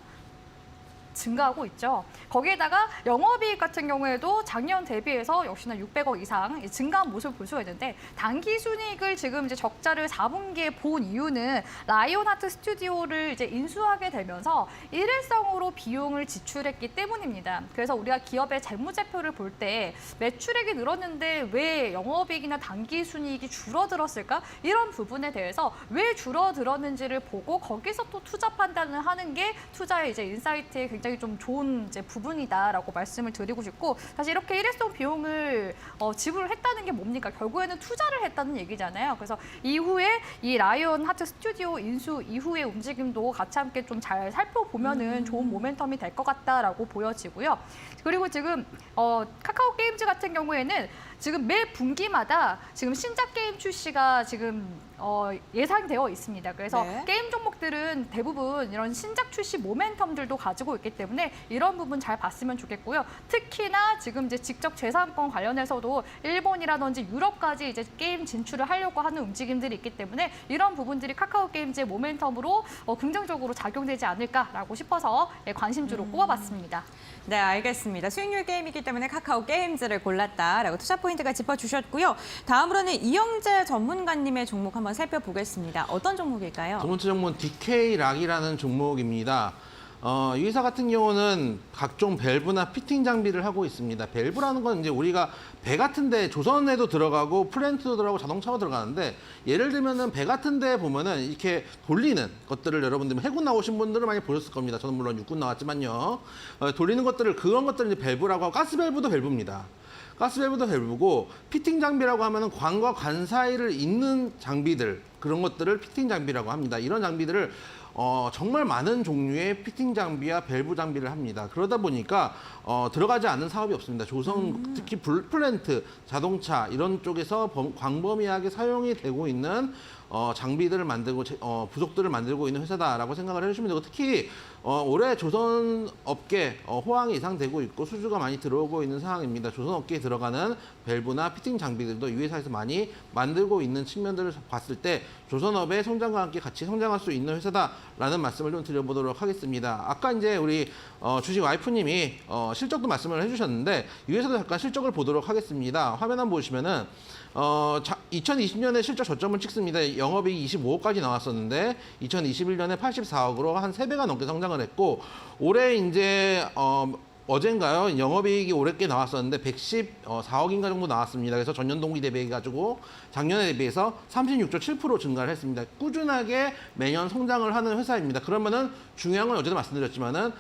증가하고 있죠. 거기에다가 영업이익 같은 경우에도 작년 대비해서 역시나 600억 이상 증가한 모습을 볼 수가 있는데 단기 순이익을 지금 이제 적자를 4분기에 본 이유는 라이온하트 스튜디오를 이제 인수하게 되면서 일회성으로 비용을 지출했기 때문입니다. 그래서 우리가 기업의 재무제표를 볼 때 매출액이 늘었는데 왜 영업이익이나 단기 순이익이 줄어들었을까? 이런 부분에 대해서 왜 줄어들었는지를 보고 거기서 또 투자 판단을 하는 게 투자의 이제 인사이트에 굉장히 좀 좋은 이제 부분이다라고 말씀을 드리고 싶고 사실 이렇게 일회성 비용을 지불을 했다는 게 뭡니까? 결국에는 투자를 했다는 얘기잖아요. 그래서 이후에 이 라이온 하트 스튜디오 인수 이후의 움직임도 같이 함께 좀 잘 살펴보면은 좋은 모멘텀이 될 것 같다라고 보여지고요. 그리고 지금 카카오 게임즈 같은 경우에는 지금 매 분기마다 지금 신작 게임 출시가 지금 예상되어 있습니다. 그래서 네. 게임 종목들은 대부분 이런 신작 출시 모멘텀들도 가지고 있기 때문에 이런 부분 잘 봤으면 좋겠고요. 특히나 지금 이제 직접 재산권 관련해서도 일본이라든지 유럽까지 이제 게임 진출을 하려고 하는 움직임들이 있기 때문에 이런 부분들이 카카오 게임즈의 모멘텀으로 긍정적으로 작용되지 않을까라고 싶어서 관심주로 꼽아봤습니다. 네, 알겠습니다. 수익률 게임이기 때문에 카카오 게임즈를 골랐다라고 투자 포인트가 짚어주셨고요. 다음으로는 이영재 전문가님의 종목 한번 살펴보겠습니다. 어떤 종목일까요? 두 번째 종목은 DK락이라는 종목입니다. 이 회사 같은 경우는 각종 밸브나 피팅 장비를 하고 있습니다. 밸브라는 건 이제 우리가 배 같은데 조선에도 들어가고 플랜트도 들어가고 자동차가 들어가는데 예를 들면은 배 같은데 보면은 이렇게 돌리는 것들을 여러분들 해군 나오신 분들은 많이 보셨을 겁니다. 저는 물론 육군 나왔지만요. 돌리는 것들을 그런 것들을 이제 밸브라고 하고 가스 밸브도 밸브입니다. 가스 밸브도 밸브고 피팅 장비라고 하면은 관과 관 사이를 잇는 장비들 그런 것들을 피팅 장비라고 합니다. 이런 장비들을 정말 많은 종류의 피팅 장비와 밸브 장비를 합니다. 그러다 보니까 들어가지 않는 사업이 없습니다. 조선 특히 플랜트, 자동차 이런 쪽에서 광범위하게 사용이 되고 있는 장비들을 만들고 부속들을 만들고 있는 회사다라고 생각을 해주시면 되고 특히 올해 조선 업계 호황이 예상되고 있고 수주가 많이 들어오고 있는 상황입니다. 조선 업계에 들어가는 밸브나 피팅 장비들도 이 회사에서 많이 만들고 있는 측면들을 봤을 때 조선업의 성장과 함께 같이 성장할 수 있는 회사다라는 말씀을 좀 드려보도록 하겠습니다. 아까 이제 우리 주식 와이프님이 실적도 말씀을 해주셨는데 이 회사도 잠깐 실적을 보도록 하겠습니다. 화면 한번 보시면은 2020년에 실적 저점을 찍습니다. 영업이익 25억까지 나왔었는데 2021년에 84억으로 한 3배가 넘게 성장을 했고 올해 이제 어젠가요? 영업이익이 올해 꽤 나왔었는데 114억인가 정도 나왔습니다. 그래서 전년 동기 대비해가지고 작년에 대비해서 36.7% 증가를 했습니다. 꾸준하게 매년 성장을 하는 회사입니다. 그러면은 중요한 건 어제도 말씀드렸지만은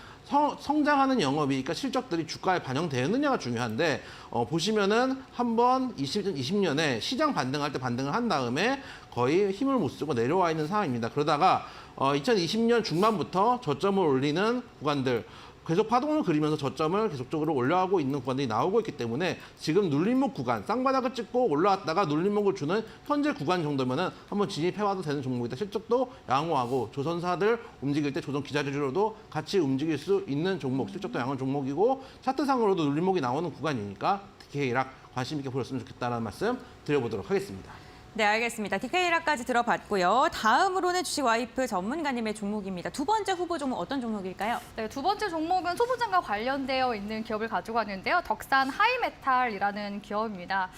성장하는 영업이익, 그러니까 실적들이 주가에 반영되느냐가 중요한데 보시면은 한번 20년에 시장 반등할 때 반등을 한 다음에 거의 힘을 못 쓰고 내려와 있는 상황입니다. 그러다가 2020년 중반부터 저점을 올리는 구간들 계속 파동을 그리면서 저점을 계속적으로 올라가고 있는 구간들이 나오고 있기 때문에 지금 눌림목 구간, 쌍바닥을 찍고 올라왔다가 눌림목을 주는 현재 구간 정도면은 한번 진입해와도 되는 종목이다. 실적도 양호하고 조선사들 움직일 때 조선 기자재주로도 같이 움직일 수 있는 종목, 실적도 양호한 종목이고 차트상으로도 눌림목이 나오는 구간이니까 DK락 관심 있게 보셨으면 좋겠다는 말씀 드려보도록 하겠습니다. 네, 알겠습니다. DK락까지 들어봤고요. 다음으로는 주식 와이프 전문가님의 종목입니다. 두 번째 후보 종목 어떤 종목일까요? 네, 두 번째 종목은 소부장과 관련되어 있는 기업을 가지고 왔는데요. 덕산 하이메탈이라는 기업입니다.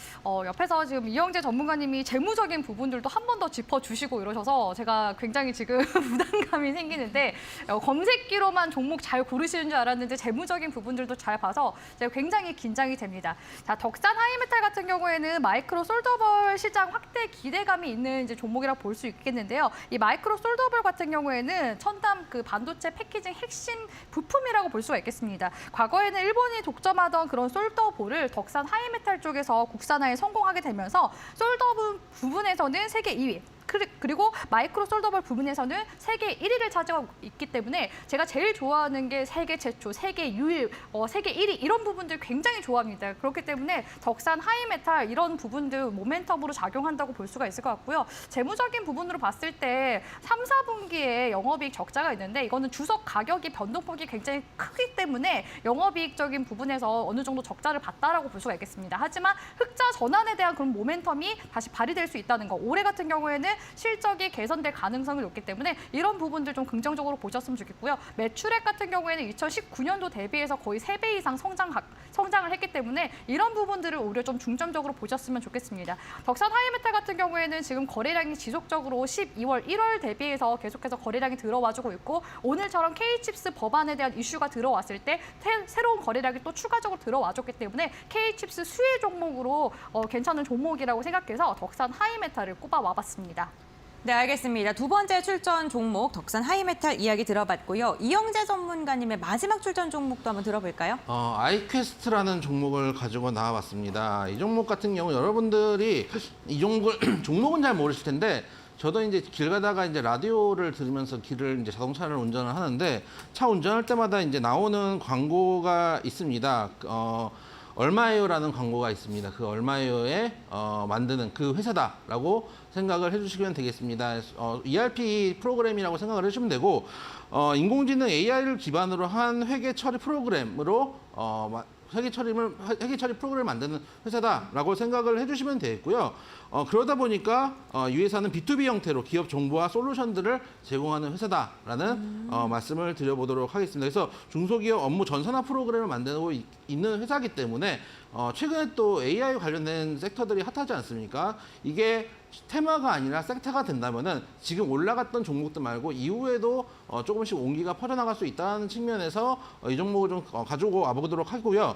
옆에서 지금 이영재 전문가님이 재무적인 부분들도 한 번 더 짚어주시고 이러셔서 제가 굉장히 지금 부담감이 생기는데 검색기로만 종목 잘 고르시는 줄 알았는데 재무적인 부분들도 잘 봐서 제가 굉장히 긴장이 됩니다. 자, 덕산 하이메탈 같은 경우에는 마이크로 솔더벌 시장 확대 기대감이 있는 이제 종목이라 볼 수 있겠는데요. 이 마이크로 솔더벌 같은 경우에는 첨단 그 반도체 패키징 핵심 부품이라고 볼 수가 있겠습니다. 과거에는 일본이 독점하던 그런 솔더볼을 덕산 하이메탈 쪽에서 국산화에 성공하게 되면서 솔더 부분에서는 세계 2위. 그리고 마이크로 솔더벌 부분에서는 세계 1위를 차지하고 있기 때문에 제가 제일 좋아하는 게 세계 최초, 세계 유일, 세계 1위 이런 부분들 굉장히 좋아합니다. 그렇기 때문에 덕산 하이메탈 이런 부분들 모멘텀으로 작용한다고 볼 수가 있을 것 같고요. 재무적인 부분으로 봤을 때 3, 4분기에 영업이익 적자가 있는데 이거는 주석 가격이 변동폭이 굉장히 크기 때문에 영업이익적인 부분에서 어느 정도 적자를 봤다라고 볼 수가 있겠습니다. 하지만 흑자 전환에 대한 그런 모멘텀이 다시 발휘될 수 있다는 거. 올해 같은 경우에는 실적이 개선될 가능성이 높기 때문에 이런 부분들 좀 긍정적으로 보셨으면 좋겠고요. 매출액 같은 경우에는 2019년도 대비해서 거의 3배 이상 성장을 했기 때문에 이런 부분들을 오히려 좀 중점적으로 보셨으면 좋겠습니다. 덕산 하이메탈 같은 경우에는 지금 거래량이 지속적으로 12월, 1월 대비해서 계속해서 거래량이 들어와주고 있고 오늘처럼 K칩스 법안에 대한 이슈가 들어왔을 때 새로운 거래량이 또 추가적으로 들어와줬기 때문에 K칩스 수혜 종목으로 괜찮은 종목이라고 생각해서 덕산 하이메탈을 꼽아와봤습니다. 네, 알겠습니다. 두 번째 출전 종목 덕산 하이메탈 이야기 들어봤고요. 이영재 전문가님의 마지막 출전 종목도 한번 들어볼까요? 아이퀘스트라는 종목을 가지고 나와봤습니다. 이 종목 같은 경우 여러분들이 이 종목은 잘 모르실 텐데 저도 이제 길 가다가 이제 라디오를 들으면서 길을 이제 자동차를 운전을 하는데 차 운전할 때마다 이제 나오는 광고가 있습니다. 얼마예요라는 광고가 있습니다. 그 얼마예요에 만드는 그 회사다라고 생각을 해주시면 되겠습니다. ERP 프로그램이라고 생각을 해주시면 되고 인공지능 AI를 기반으로 한 회계 처리 프로그램으로 회계 처리 프로그램을 만드는 회사다라고 생각을 해주시면 되겠고요. 그러다 보니까 이 회사는 B2B 형태로 기업 정보와 솔루션들을 제공하는 회사다라는 말씀을 드려보도록 하겠습니다. 그래서 중소기업 업무 전산화 프로그램을 만들고 있는 회사이기 때문에 최근에 또 AI 관련된 섹터들이 핫하지 않습니까? 이게 테마가 아니라 섹터가 된다면은 지금 올라갔던 종목들 말고 이후에도 조금씩 온기가 퍼져나갈 수 있다는 측면에서 이 종목을 좀 가지고 와보도록 하고요.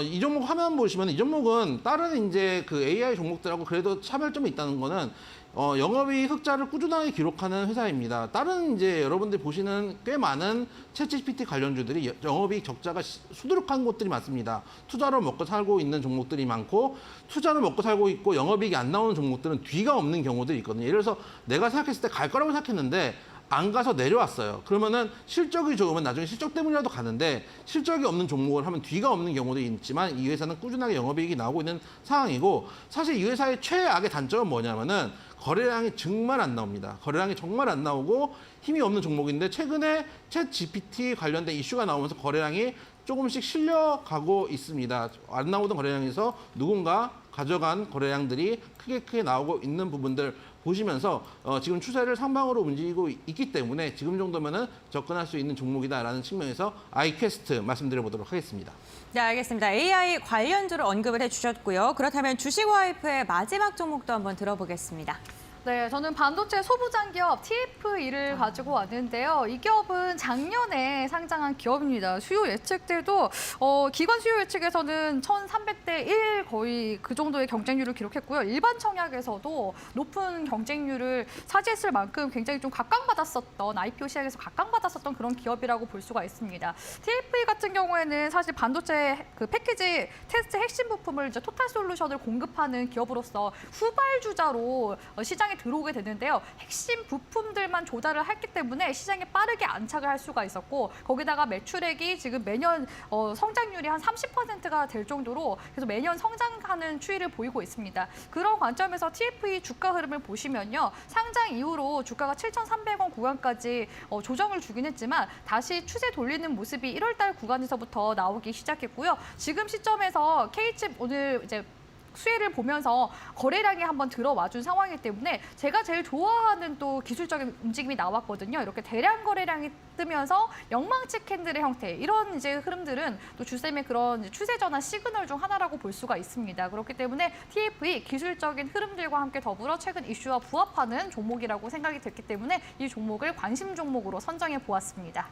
이 종목 화면 보시면 이 종목은 다른 이제 그 AI 종목들하고 그래도 차별점이 있다는 거는 영업이익 흑자를 꾸준하게 기록하는 회사입니다. 다른 이제 여러분들이 보시는 꽤 많은 챗GPT 관련주들이 영업이익 적자가 수두룩한 곳들이 많습니다. 투자로 먹고 살고 있는 종목들이 많고 투자로 먹고 살고 있고 영업이익이 안 나오는 종목들은 뒤가 없는 경우들이 있거든요. 예를 들어서 내가 생각했을 때 갈 거라고 생각했는데 안 가서 내려왔어요. 그러면은 실적이 좋으면 나중에 실적 때문이라도 가는데 실적이 없는 종목을 하면 뒤가 없는 경우도 있지만 이 회사는 꾸준하게 영업이익이 나오고 있는 상황이고 사실 이 회사의 최악의 단점은 뭐냐면은 거래량이 정말 안 나옵니다. 거래량이 정말 안 나오고 힘이 없는 종목인데 최근에 챗 GPT 관련된 이슈가 나오면서 거래량이 조금씩 실려가고 있습니다. 안 나오던 거래량에서 누군가 가져간 거래량들이 크게 나오고 있는 부분들 보시면서 지금 추세를 상방으로 움직이고 있기 때문에 지금 정도면은 접근할 수 있는 종목이다라는 측면에서 아이퀘스트 말씀드려보도록 하겠습니다. 네, 알겠습니다. AI 관련주를 언급을 해주셨고요. 그렇다면 주식와이프의 마지막 종목도 한번 들어보겠습니다. 네, 저는 반도체 소부장 기업 TFE를 가지고 왔는데요. 이 기업은 작년에 상장한 기업입니다. 수요 예측 때도 기관 수요 예측에서는 1,300대 1 거의 그 정도의 경쟁률을 기록했고요. 일반 청약에서도 높은 경쟁률을 차지했을 만큼 굉장히 좀 각광받았었던 IPO 시장에서 각광받았었던 그런 기업이라고 볼 수가 있습니다. TFE 같은 경우에는 사실 반도체 그 패키지 테스트 핵심 부품을 이제 토탈솔루션을 공급하는 기업으로서 후발주자로 시장에 들어오게 되는데요. 핵심 부품들만 조달을 했기 때문에 시장에 빠르게 안착을 할 수가 있었고 거기다가 매출액이 지금 매년 성장률이 한 30%가 될 정도로 그래서 매년 성장하는 추이를 보이고 있습니다. 그런 관점에서 TFE 주가 흐름을 보시면요. 상장 이후로 주가가 7,300원 구간까지 조정을 주긴 했지만 다시 추세 돌리는 모습이 1월 달 구간에서부터 나오기 시작했고요. 지금 시점에서 K칩 오늘 이제 수혜를 보면서 거래량이 한번 들어와준 상황이기 때문에 제가 제일 좋아하는 또 기술적인 움직임이 나왔거든요. 이렇게 대량 거래량이 뜨면서 영망치 캔들의 형태 이런 이제 흐름들은 또 주쌤의 그런 추세 전환 시그널 중 하나라고 볼 수가 있습니다. 그렇기 때문에 TFE 기술적인 흐름들과 함께 더불어 최근 이슈와 부합하는 종목이라고 생각이 됐기 때문에 이 종목을 관심 종목으로 선정해 보았습니다.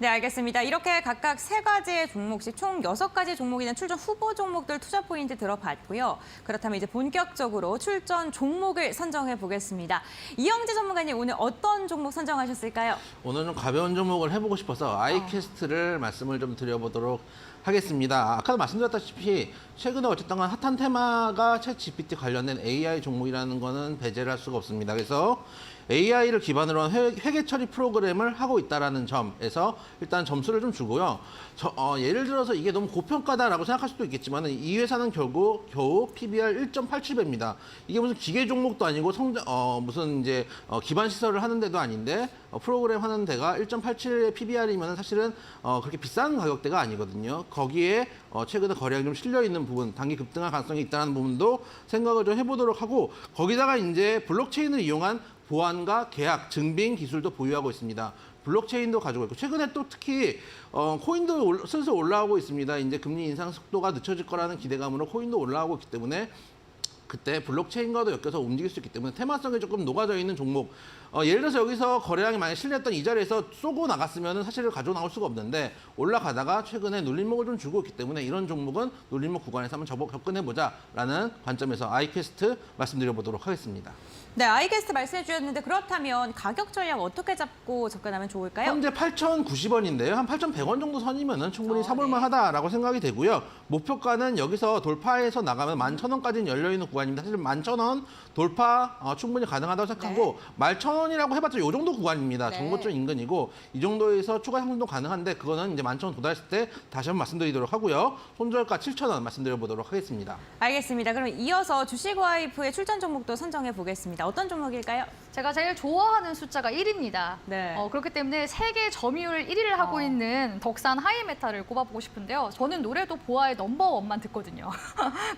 네, 알겠습니다. 이렇게 각각 3가지의 종목씩 총 6가지 종목이 있는 출전 후보 종목들 투자 포인트 들어봤고요. 그렇다면 이제 본격적으로 출전 종목을 선정해 보겠습니다. 이영재 전문가님 오늘 어떤 종목 선정하셨을까요? 오늘 좀 가벼운 종목을 해보고 싶어서 아이캐스트를 말씀을 좀 드려보도록 하겠습니다. 아까도 말씀드렸다시피 최근에 어쨌든 간 핫한 테마가 챗 GPT 관련된 AI 종목이라는 거는 배제를 할 수가 없습니다. 그래서 AI를 기반으로 한 회계 처리 프로그램을 하고 있다는 점에서 일단 점수를 좀 주고요. 예를 들어서 이게 너무 고평가다라고 생각할 수도 있겠지만 이 회사는 겨우 PBR 1.87배입니다. 이게 무슨 기계 종목도 아니고 무슨 이제 기반 시설을 하는 데도 아닌데 프로그램 하는 데가 1.87의 PBR이면 사실은 그렇게 비싼 가격대가 아니거든요. 거기에 최근에 거래량이 좀 실려 있는 부분, 단기 급등할 가능성이 있다는 부분도 생각을 좀 해보도록 하고 거기다가 이제 블록체인을 이용한 보안과 계약, 증빙 기술도 보유하고 있습니다. 블록체인도 가지고 있고 최근에 또 특히 코인도 슬슬 올라오고 있습니다. 이제 금리 인상 속도가 늦춰질 거라는 기대감으로 코인도 올라오고 있기 때문에 그때 블록체인과도 엮여서 움직일 수 있기 때문에 테마성이 조금 녹아져 있는 종목. 예를 들어서 여기서 거래량이 만약 실렸던 이 자리에서 쏘고 나갔으면 사실 가지고 나올 수가 없는데 올라가다가 최근에 눌림목을 좀 주고 있기 때문에 이런 종목은 눌림목 구간에서 한번 접근해보자라는 관점에서 아이퀘스트 말씀드려보도록 하겠습니다. 네, 아이캐스트 말씀해 주셨는데 그렇다면 가격 전략 어떻게 잡고 접근하면 좋을까요? 현재 8,090원인데요. 한 8,100원 정도 선이면은 충분히 사볼만 하다라고 생각이 되고요. 목표가는 여기서 돌파해서 나가면 11,000원까지는 열려있는 구간입니다. 사실 11,000원 돌파 충분히 가능하다고 생각하고 11,000원이라고 해봤자 이 정도 구간입니다. 네. 정고점 인근이고 이 정도에서 추가 상승도 가능한데 그거는 이제 11,000원 도달했을 때 다시 한번 말씀드리도록 하고요. 손절가 7,000원 말씀드려보도록 하겠습니다. 알겠습니다. 그럼 이어서 주식와이프의 출전 종목도 선정해 보겠습니다. 어떤 종목일까요? 제가 제일 좋아하는 숫자가 1입니다. 네. 그렇기 때문에 세계 점유율 1위를 하고 있는 덕산 하이메탈을 꼽아보고 싶은데요. 저는 노래도 보아의 넘버원만 듣거든요.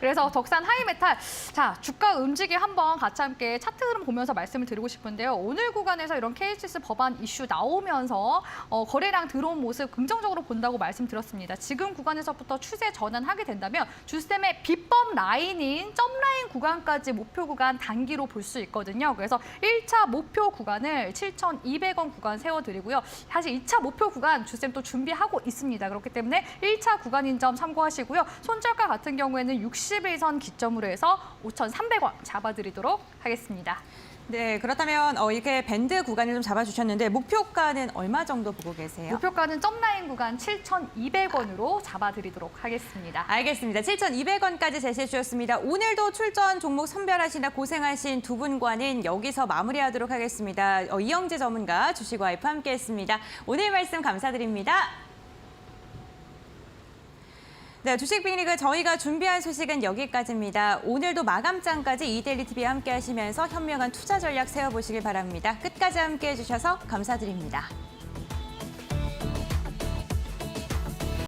그래서 덕산 하이메탈, 자 주가 움직임 한번 같이 함께 차트 흐름 보면서 말씀을 드리고 싶은데요. 오늘 구간에서 이런 KCS 법안 이슈 나오면서 거래량 들어온 모습 긍정적으로 본다고 말씀드렸습니다. 지금 구간에서부터 추세 전환하게 된다면 주스템의 비법 라인인 점라인 구간까지 목표 구간 단기로 볼 수 있거든요. 그래서 1차 목표 구간을 7,200원 구간 세워드리고요. 사실 2차 목표 구간 주쌤 또 준비하고 있습니다. 그렇기 때문에 1차 구간인 점 참고하시고요. 손절가 같은 경우에는 60일선 기점으로 해서 5,300원 잡아드리도록 하겠습니다. 네, 그렇다면 이렇게 밴드 구간을 좀 잡아주셨는데 목표가는 얼마 정도 보고 계세요? 목표가는 점라인 구간 7,200원으로 잡아드리도록 하겠습니다. 알겠습니다. 7,200원까지 제시해 주셨습니다. 오늘도 출전 종목 선별하시나 고생하신 두 분과는 여기서 마무리하도록 하겠습니다. 이영재 전문가 주식와이프 함께했습니다. 오늘 말씀 감사드립니다. 네, 주식 빅리그 저희가 준비한 소식은 여기까지입니다. 오늘도 마감장까지 이데일리TV와 함께 하시면서 현명한 투자 전략 세워보시길 바랍니다. 끝까지 함께해 주셔서 감사드립니다.